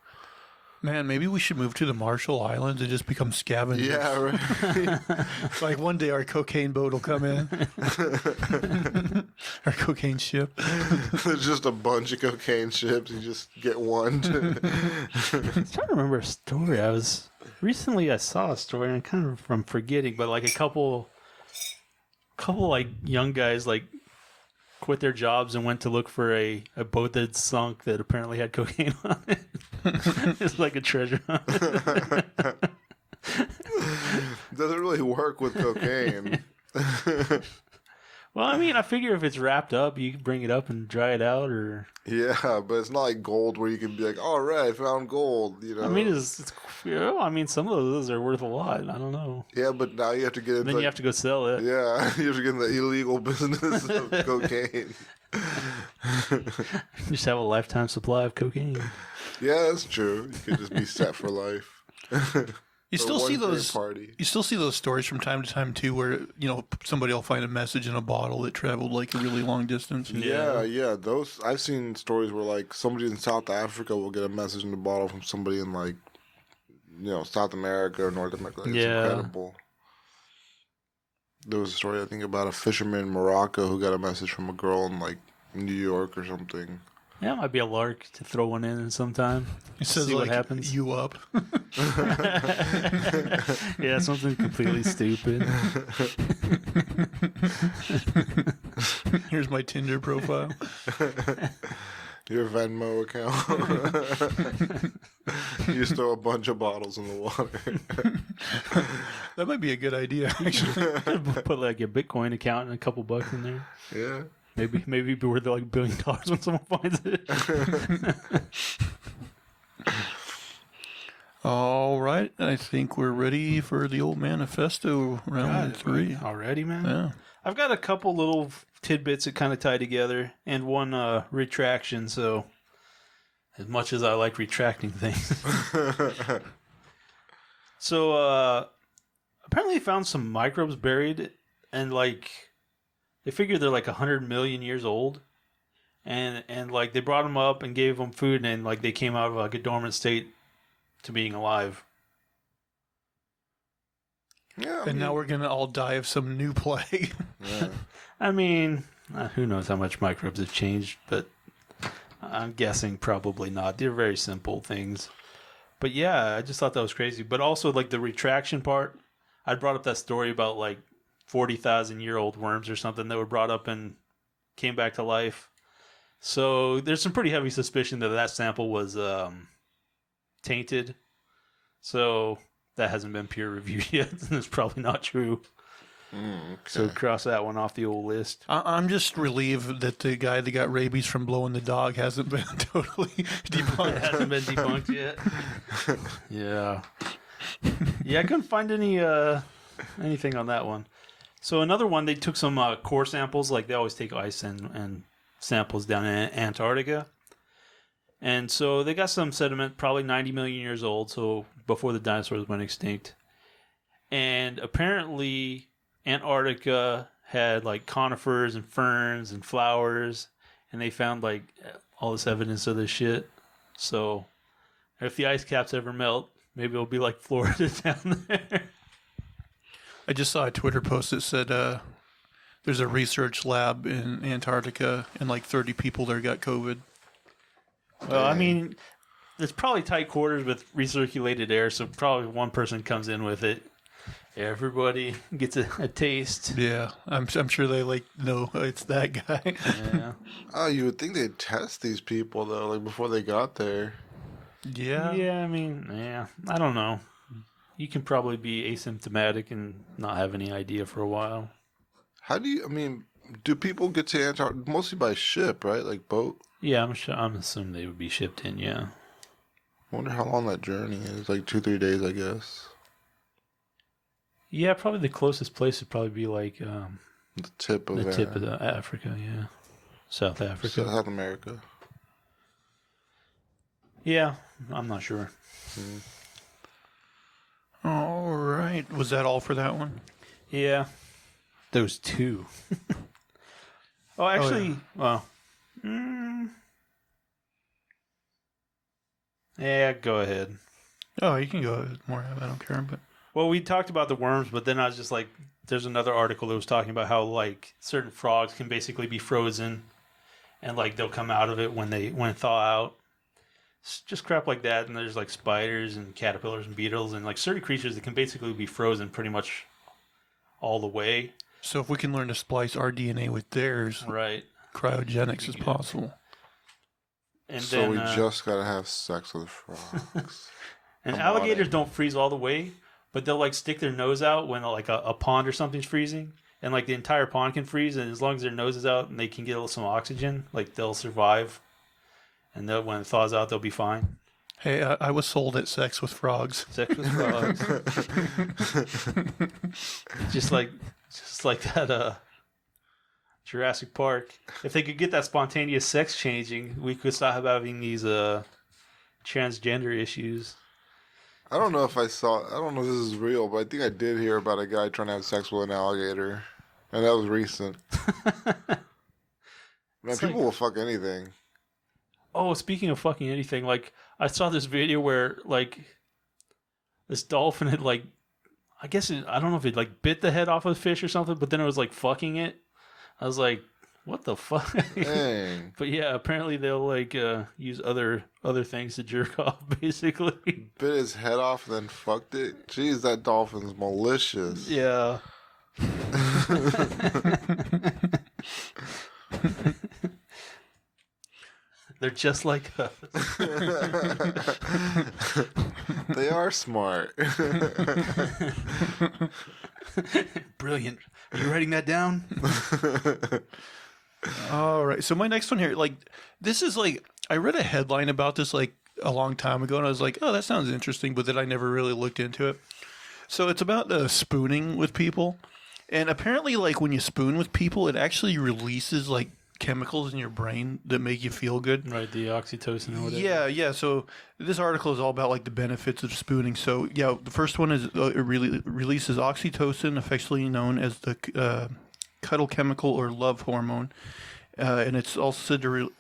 Man, maybe we should move to the Marshall Islands and just become scavengers. Yeah, right. Like one day our cocaine boat will come in. Our cocaine ship. There's just a bunch of cocaine ships. You just get one. I'm trying to remember a story. Recently I saw a story, and I'm forgetting, but like a couple like young guys like quit their jobs and went to look for a boat that sunk that apparently had cocaine on it. It's like a treasure hunt. Doesn't really work with cocaine. Well, I mean, I figure if it's wrapped up, you can bring it up and dry it out, or Yeah, but it's not like gold where you can be like, all right, I found gold, I mean, it's I mean, some of those are worth a lot. I don't know. Yeah, but now you have to get into... Then you have to go sell it. Yeah, you have to get in the illegal business of cocaine. Just have a lifetime supply of cocaine. Yeah, that's true. You could just be set for life. You still see those. Party. You still see those stories from time to time too, where somebody will find a message in a bottle that traveled like a really long distance. Yeah. Those I've seen stories where like somebody in South Africa will get a message in a bottle from somebody in like South America or North America. It's incredible. There was a story I think about a fisherman in Morocco who got a message from a girl in like New York or something. Yeah, it might be a lark to throw one in sometime. It says see like what happens. You up. Yeah, something completely stupid. Here's my Tinder profile. Your Venmo account. You just throw a bunch of bottles in the water. That might be a good idea, actually. Put like your Bitcoin account and a couple bucks in there. Yeah. Maybe it'd be worth like $1 billion when someone finds it. All right, I think we're ready for the old manifesto round 3. Already, man? Yeah. I've got a couple little tidbits that kind of tie together and one retraction, so as much as I like retracting things. So apparently they found some microbes buried, and like they figured they're like 100 million years old, and like they brought them up and gave them food, and like they came out of like a dormant state to being alive. Yeah. And now we're going to all die of some new plague. Yeah. I mean, who knows how much microbes have changed, but I'm guessing probably not. They're very simple things. But yeah, I just thought that was crazy. But also, like the retraction part, I brought up that story about like 40,000-year-old worms or something that were brought up and came back to life. So there's some pretty heavy suspicion that sample was tainted. So that hasn't been peer reviewed yet, and it's probably not true. Okay. So cross that one off the old list. I'm just relieved that the guy that got rabies from blowing the dog hasn't been totally debunked. It hasn't been debunked yet. Yeah. Yeah, I couldn't find anything on that one. So another one, they took some core samples, like they always take ice and samples down in Antarctica. And so they got some sediment, probably 90 million years old, so before the dinosaurs went extinct. And apparently Antarctica had like conifers and ferns and flowers, and they found like all this evidence of this shit. So if the ice caps ever melt, maybe it'll be like Florida down there. I just saw a Twitter post that said, There's a research lab in Antarctica, and like 30 people there got COVID. Well, I mean, there's probably tight quarters with recirculated air, so probably one person comes in with it. Everybody gets a taste. Yeah, I'm sure they like know it's that guy. Yeah. Oh, you would think they'd test these people though, like before they got there. Yeah. Yeah, I mean, I don't know. You can probably be asymptomatic and not have any idea for a while. How do you? I mean, do people get to Antarctica mostly by ship, right? Like boat. Yeah, I'm assuming they would be shipped in. Yeah. I wonder how long that journey is. Like 2-3 days, I guess. Yeah, probably the closest place would probably be like The tip of Africa. Yeah, South Africa. South America. Yeah, I'm not sure. All right. Was that all for that one? Yeah, those two. Oh, actually, well, yeah, go ahead. Oh, you can go more. I don't care, but. Well, we talked about the worms, but then I was just like, there's another article that was talking about how like certain frogs can basically be frozen, and like they'll come out of it when thaw out. It's just crap like that. And there's like spiders and caterpillars and beetles and like certain creatures that can basically be frozen pretty much all the way. So if we can learn to splice our DNA with theirs, Right. cryogenics is possible. And So then, we just gotta have sex with frogs. and I'm alligators on it. don't freeze all the way, but they'll like stick their nose out when like a pond or something's freezing, and like the entire pond can freeze, and as long as their nose is out and they can get some oxygen, like they'll survive. And when it thaws out, they'll be fine. Hey, I was sold at sex with frogs. Sex with frogs. just like that Jurassic Park. If they could get that spontaneous sex changing, we could stop having these transgender issues. I don't know if I don't know if this is real, but I think I did hear about a guy trying to have sex with an alligator. And that was recent. Man, people will fuck anything. Oh, speaking of fucking anything, like I saw this video where like this dolphin had like, I don't know if it like bit the head off of a fish or something, but then it was like fucking it. I was like, what the fuck? Dang. But yeah, apparently they'll like use other things to jerk off, basically. Bit his head off and then fucked it. Jeez, that dolphin's malicious. Yeah. They're just like us. They are smart. Brilliant. Are you writing that down? All right. So my next one here, like, this is like, I read a headline about this like a long time ago, and I was like, oh, that sounds interesting, but then I never really looked into it. So it's about spooning with people. And apparently, like, when you spoon with people, it actually releases like chemicals in your brain that make you feel good. Right, the oxytocin or whatever. Yeah. So this article is all about like the benefits of spooning. So yeah, the first one is it really releases oxytocin, affectionately known as the cuddle chemical or love hormone, and it's also said to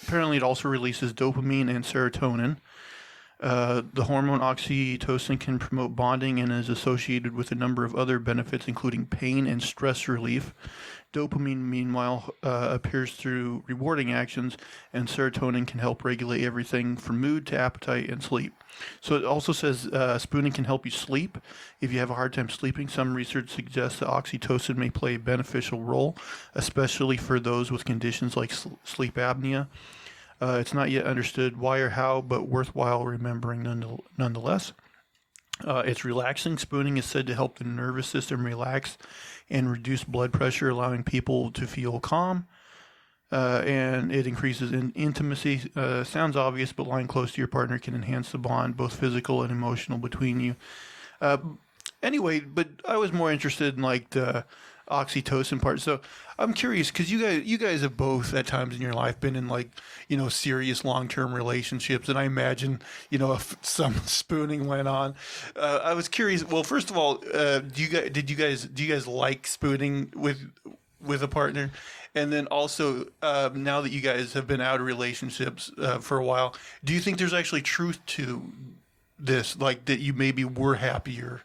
apparently it also releases dopamine and serotonin. The hormone oxytocin can promote bonding and is associated with a number of other benefits, including pain and stress relief. Dopamine, meanwhile, appears through rewarding actions, and serotonin can help regulate everything from mood to appetite and sleep. So it also says spooning can help you sleep. If you have a hard time sleeping, some research suggests that oxytocin may play a beneficial role, especially for those with conditions like sleep apnea. It's not yet understood why or how, but worthwhile remembering nonetheless. It's relaxing. Spooning is said to help the nervous system relax and reduce blood pressure, allowing people to feel calm. And it increases intimacy. Sounds obvious, but lying close to your partner can enhance the bond, both physical and emotional, between you. Anyway, but I was more interested in like the oxytocin part. So I'm curious because you guys have both at times in your life been in like, you know, serious long-term relationships, and I imagine, you know, if some spooning went on. I was curious. Well, first of all, do you guys like spooning with a partner? And then also, now that you guys have been out of relationships for a while, do you think there's actually truth to this, like that you maybe were happier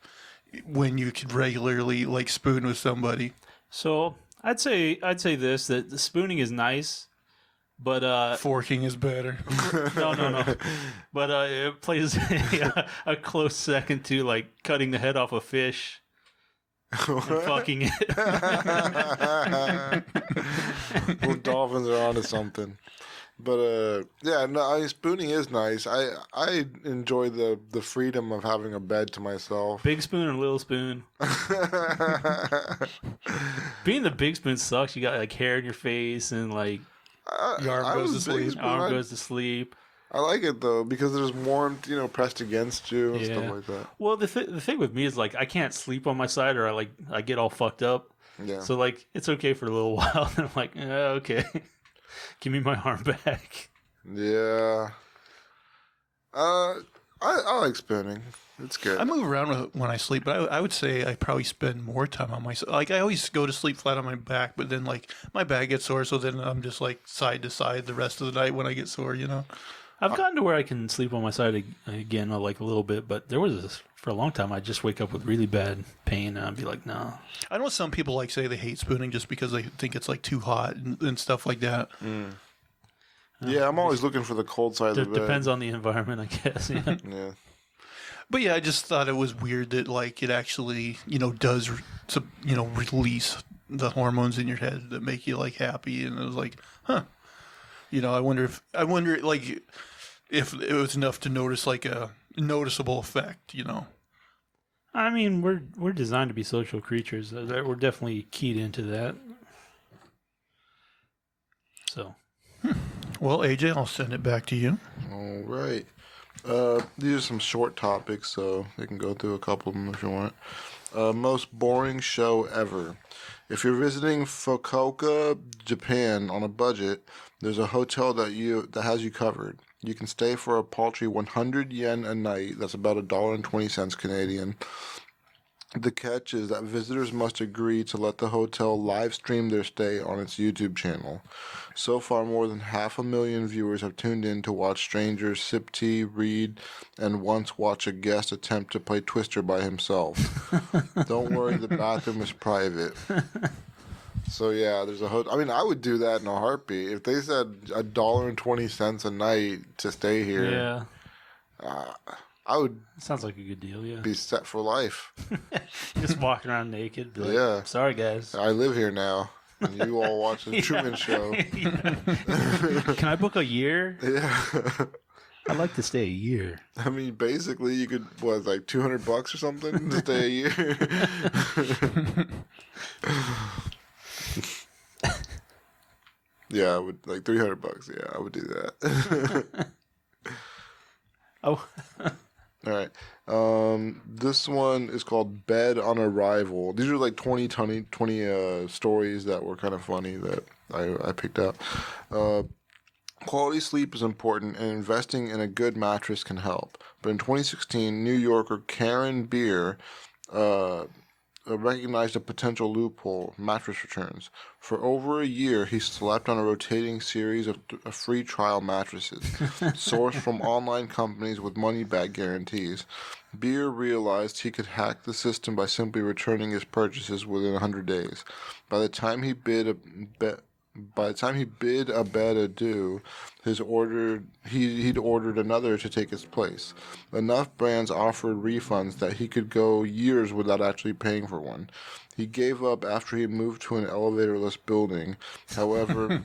when you could regularly like spoon with somebody? So I'd say this, that the spooning is nice, but Forking is better. no. But it plays a close second to like cutting the head off a fish and fucking it. Well, dolphins are onto something. But yeah, no, spooning is nice. I enjoy the freedom of having a bed to myself. Big spoon or little spoon? Being the big spoon sucks. You got like hair in your face and like Your arm goes to sleep. arm goes to sleep. I like it though because there's warmth, pressed against you and stuff like that. Well, the thing with me is like I can't sleep on my side, or I get all fucked up. Yeah. So like it's okay for a little while, and I'm like, okay, give me my arm back. Yeah. I like spinning. It's good. I move around when I sleep, but I would say I probably spend more time on my like. I always go to sleep flat on my back, but then like my back gets sore, so then I'm just like side to side the rest of the night when I get sore. I've gotten to where I can sleep on my side again, like a little bit, but there was this, for a long time, I'd just wake up with really bad pain, and I'd be like, no. I know some people like say they hate spooning just because they think it's like too hot and stuff like that. Mm. Yeah, I'm always looking for the cold side of the bed. Depends on the environment, I guess. Yeah. Yeah. But yeah, I just thought it was weird that like it actually, does, release the hormones in your head that make you like happy. And it was like, huh. I wonder like if it was enough to notice like a noticeable effect, I mean, we're designed to be social creatures. We're definitely keyed into that. So. Well, AJ, I'll send it back to you. All right. These are some short topics, so you can go through a couple of them if you want. Most boring show ever. If you're visiting Fukuoka, Japan on a budget, there's a hotel that has you covered. You can stay for a paltry 100 yen a night. That's about $1.20 Canadian. The catch is that visitors must agree to let the hotel live stream their stay on its YouTube channel. So far, more than 500,000 viewers have tuned in to watch strangers sip tea, read, and once watch a guest attempt to play Twister by himself. Don't worry, the bathroom is private. So yeah, there's a hotel. I mean, I would do that in a heartbeat. If they said $1.20 a night to stay here, Yeah. I would Sounds like a good deal, yeah. be set for life. Just walking around naked. Be like, Yeah. Sorry, guys. I live here now, and you all watch the Truman Show. Can I book a year? Yeah. I'd like to stay a year. I mean, basically, you could, like $200 or something to stay a year? Yeah, I would, like $300. Yeah, I would do that. Oh. All right. This one is called Bed on Arrival. These are like 20 stories that were kind of funny that I picked out. Quality sleep is important, and investing in a good mattress can help. But in 2016, New Yorker Karen Beer recognized a potential loophole: mattress returns. For over a year, he slept on a rotating series of free trial mattresses, sourced from online companies with money-back guarantees. Beer realized he could hack the system by simply returning his purchases within 100 days. By the time he bid a bed adieu, he'd ordered another to take its place. Enough brands offered refunds that he could go years without actually paying for one. He gave up after he moved to an elevatorless building. However,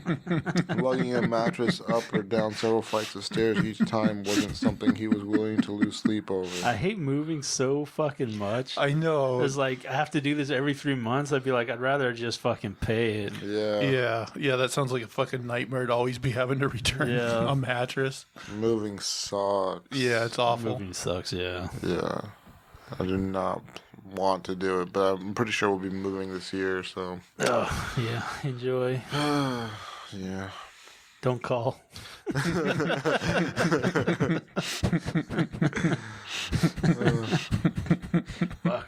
lugging a mattress up or down several flights of stairs each time wasn't something he was willing to lose sleep over. I hate moving so fucking much. I know. It's like I have to do this every 3 months. I'd be like, I'd rather just fucking pay it. Yeah. Yeah, that sounds like a fucking nightmare to always be having to return a mattress. Moving sucks. Yeah, it's awful. Moving sucks, yeah. Yeah. I do not want to do it, but I'm pretty sure we'll be moving this year, so. Yeah, enjoy. Yeah. Don't call. Fuck,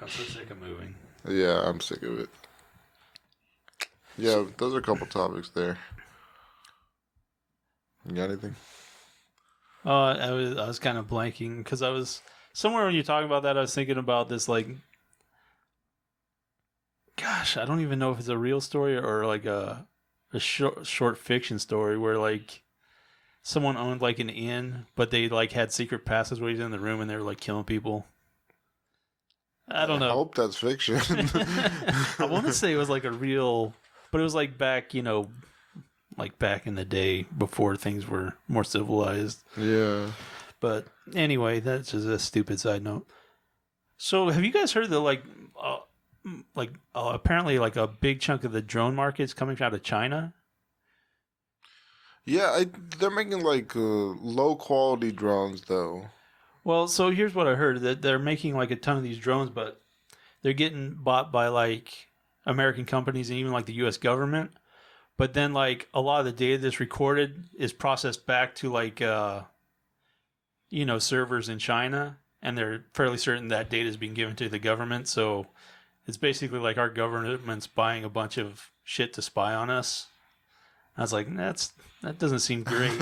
I'm so sick of moving. Yeah, I'm sick of it. Yeah, those are a couple topics there. You got anything? I was kind of blanking because I was somewhere when you talk about that. I was thinking about this like gosh, I don't even know if it's a real story or like a short fiction story where like someone owned like an inn, but they like had secret passageways in the room and they were like killing people. I don't know. I hope that's fiction. I want to say it was like a real, but it was like back, like back in the day before things were more civilized. Yeah. But anyway, that's just a stupid side note. So have you guys heard that apparently like a big chunk of the drone market's coming out of China? Yeah, they're making like low quality drones though. Well, so here's what I heard, that they're making like a ton of these drones, but they're getting bought by like American companies and even like the US government. But then like a lot of the data that's recorded is processed back to like servers in China, and they're fairly certain that data is being given to the government. So it's basically like our government's buying a bunch of shit to spy on us. I was like, that doesn't seem great,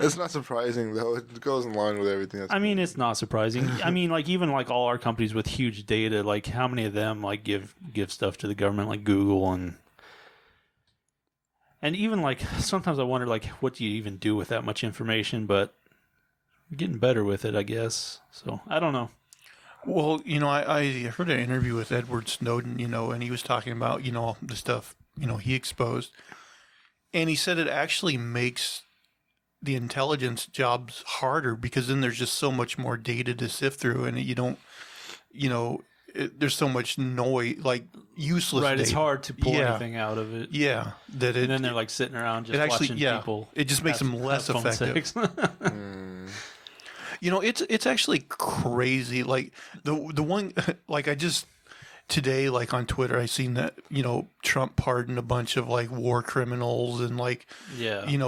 It's not surprising though. It goes in line with everything. It's not surprising. I mean, like even like all our companies with huge data, like how many of them like give stuff to the government, like Google and even like sometimes I wonder like what do you even do with that much information? But we're getting better with it, I guess. So I don't know. Well, I heard an interview with Edward Snowden, and he was talking about, the stuff, he exposed. And he said it actually makes the intelligence jobs harder because then there's just so much more data to sift through and you don't, there's so much noise, like useless right, data. it's hard to pull anything out of it. Yeah. And then they're like sitting around just watching people. It just makes them less effective. It's actually crazy. Like the one, like I just today, like on Twitter, I seen that Trump pardoned a bunch of like war criminals and like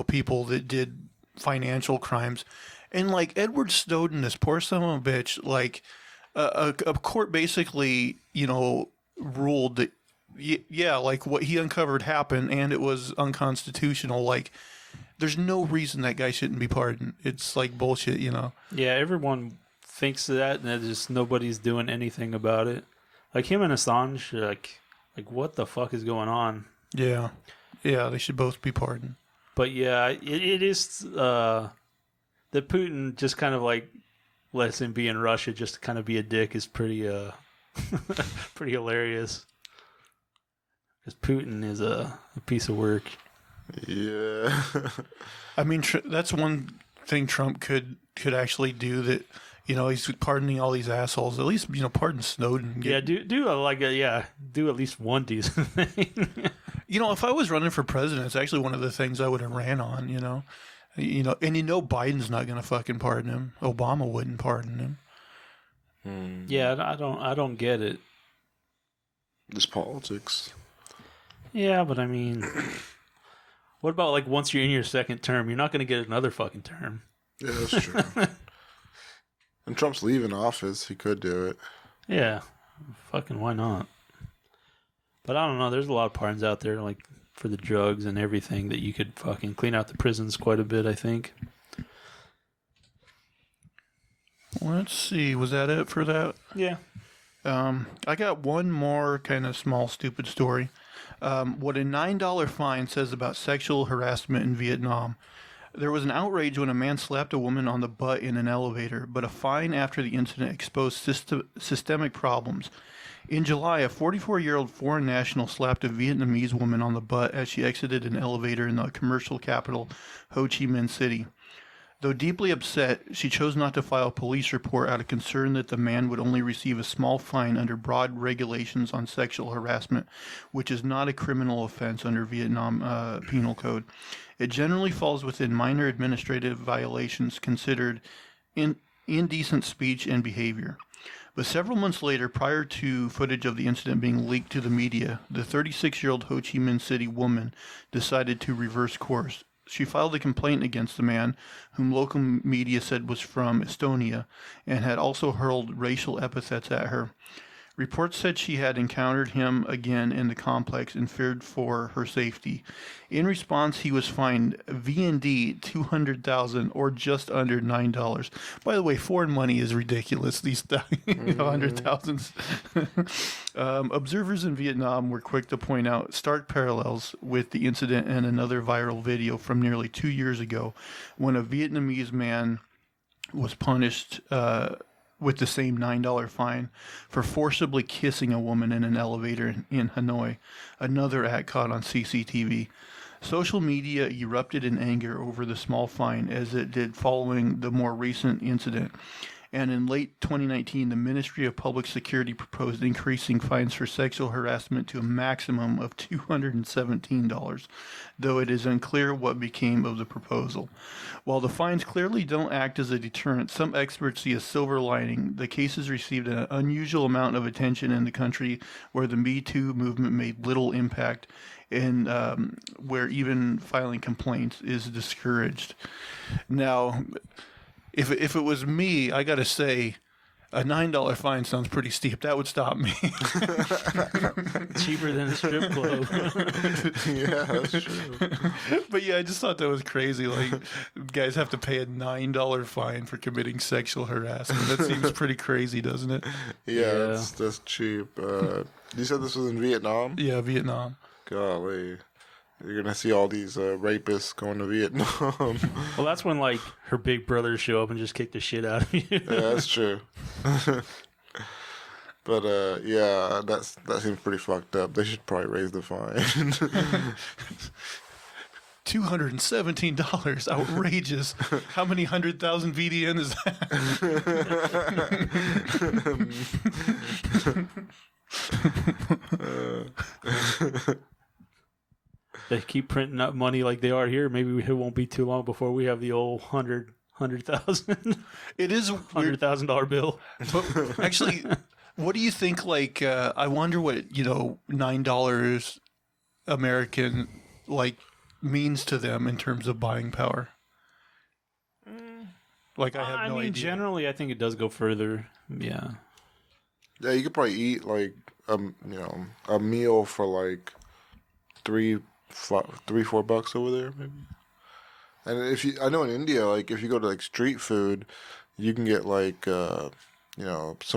people that did financial crimes, and like Edward Snowden, this poor son of a bitch, like a court basically ruled that like what he uncovered happened and it was unconstitutional. Like there's no reason that guy shouldn't be pardoned. It's like bullshit, Yeah, everyone thinks that, and just nobody's doing anything about it. Like him and Assange, like what the fuck is going on? Yeah, they should both be pardoned. But yeah, it is that Putin just kind of like lets him be in Russia just to kind of be a dick is pretty pretty hilarious. Because Putin is a piece of work. Yeah. I mean, that's one thing Trump could actually do that, he's pardoning all these assholes. At least, pardon Snowden. Do at least one decent thing. If I was running for president, it's actually one of the things I would have ran on, and Biden's not going to fucking pardon him. Obama wouldn't pardon him. Yeah, I don't get it. This politics. Yeah, but I mean, what about like once you're in your second term, you're not going to get another fucking term. Yeah, that's true. And Trump's leaving office. He could do it. Yeah, fucking why not? But I don't know. There's a lot of pardons out there, like for the drugs and everything, that you could fucking clean out the prisons quite a bit, I think. Let's see. Was that it for that? Yeah. I got one more kind of small, stupid story. What a $9 fine says about sexual harassment in Vietnam. There was an outrage when a man slapped a woman on the butt in an elevator, but a fine after the incident exposed systemic problems. In July, a 44-year-old foreign national slapped a Vietnamese woman on the butt as she exited an elevator in the commercial capital, Ho Chi Minh City. Though deeply upset, she chose not to file a police report out of concern that the man would only receive a small fine under broad regulations on sexual harassment, which is not a criminal offense under Vietnam Penal Code. It generally falls within minor administrative violations considered indecent speech and behavior. But several months later, prior to footage of the incident being leaked to the media, the 36-year-old Ho Chi Minh City woman decided to reverse course. She filed a complaint against the man, whom local media said was from Estonia, and had also hurled racial epithets at her. Reports said she had encountered him again in the complex and feared for her safety. In response, he was fined V&D $200,000 or just under $9. By the way, foreign money is ridiculous. These $100,000s. Observers in Vietnam were quick to point out stark parallels with the incident and another viral video from nearly 2 years ago, when a Vietnamese man was punished with the same $9 fine for forcibly kissing a woman in an elevator in Hanoi, another act caught on CCTV. Social media erupted in anger over the small fine, as it did following the more recent incident. And in late 2019, the Ministry of Public Security proposed increasing fines for sexual harassment to a maximum of $217, though it is unclear what became of the proposal. While the fines clearly don't act as a deterrent, some experts see a silver lining. The cases received an unusual amount of attention in the country where the Me Too movement made little impact, and where even filing complaints is discouraged. Now, if it was me, I got to say, a $9 fine sounds pretty steep. That would stop me. Cheaper than a strip club. Yeah, that's true. But yeah, I just thought that was crazy. Like, guys have to pay a $9 fine for committing sexual harassment. That seems pretty crazy, doesn't it? Yeah. That's cheap. You said this was in Vietnam? Yeah, Vietnam. Golly. You're going to see all these rapists going to Vietnam. Well, that's when, like, her big brothers show up and just kick the shit out of you. Yeah, that's true. But, yeah, that seems pretty fucked up. They should probably raise the fine. $217. Outrageous. How many 100,000 VDN is that? They keep printing up money like they are here. Maybe it won't be too long before we have the old 100,000. It is a weird $100,000 bill. But actually, what do you think? Like, I wonder what $9 American means to them in terms of buying power. Like, I have no idea. Generally, I think it does go further. Yeah. Yeah, you could probably eat a meal for like $4 over there, maybe. And I know in India, like if you go to like street food, you can get like some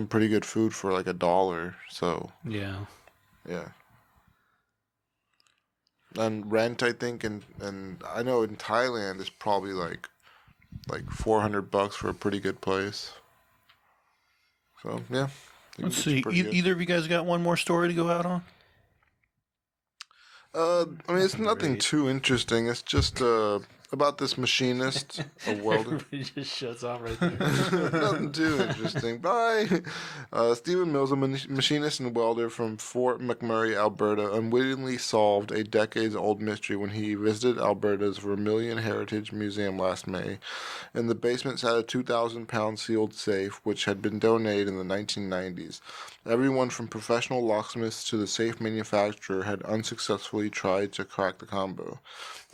pretty good food for like $1. So yeah. And rent, I think, and I know in Thailand it's probably like $400 for a pretty good place. So yeah. Let's see. Either of you guys got one more story to go out on? I mean, it's nothing too interesting. It's just about this machinist, a welder. Everybody just shuts off right there. Nothing too interesting. Bye. Stephen Mills, a machinist and welder from Fort McMurray, Alberta, unwittingly solved a decades-old mystery when he visited Alberta's Vermilion Heritage Museum last May. In the basement sat a 2,000-pound sealed safe, which had been donated in the 1990s. Everyone from professional locksmiths to the safe manufacturer had unsuccessfully tried to crack the combo.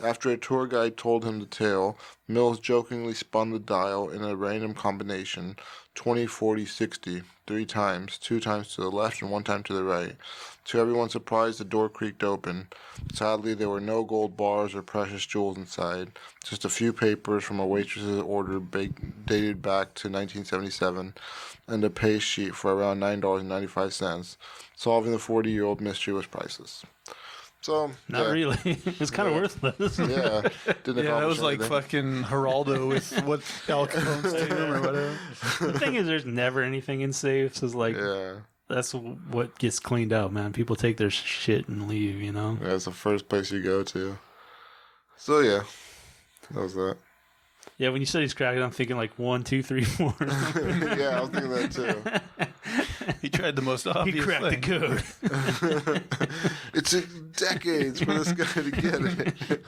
After a tour guide told him the tale, Mills jokingly spun the dial in a random combination, 20, 40, 60, 3 times, 2 times to the left and 1 time to the right. To everyone's surprise, the door creaked open. Sadly, there were no gold bars or precious jewels inside, just a few papers from a waitress's order dated back to 1977, and a pay sheet for around $9.95. Solving the 40-year-old mystery was priceless. So not really. It's kind of worthless. Yeah, that was like fucking Geraldo with what Al Capone's tomb or whatever. The thing is, there's never anything in safes. Is like that's what gets cleaned out, man. People take their shit and leave. Yeah, it's the first place you go to. So yeah, that was that. Yeah, when you said he's cracking, I'm thinking like 1, 2, 3, 4. Yeah, I was thinking that too. He tried the most obvious He cracked thing. the code. It took decades for this guy to get it.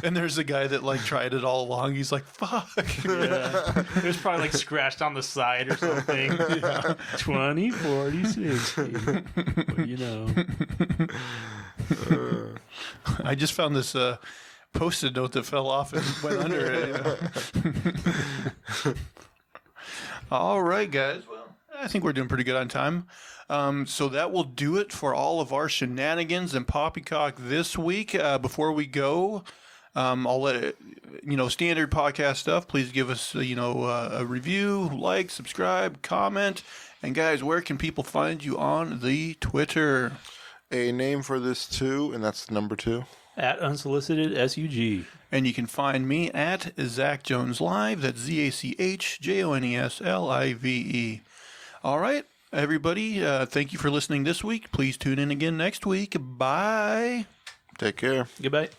And there's a guy that tried it all along. He's like, fuck. Yeah. It was probably like scratched on the side or something. Yeah. 20, 40, 60. But, I just found this Post-it note that fell off and went under it. All right, guys. Well, I think we're doing pretty good on time. So that will do it for all of our shenanigans and poppycock this week. Before we go, I'll let it, standard podcast stuff. Please give us, a review, like, subscribe, comment. And guys, where can people find you on the Twitter? A name for this too, and that's number 2. At Unsolicited SUG. And you can find me at Zach Jones Live. That's ZachJonesLive. All right, everybody. Thank you for listening this week. Please tune in again next week. Bye. Take care. Goodbye.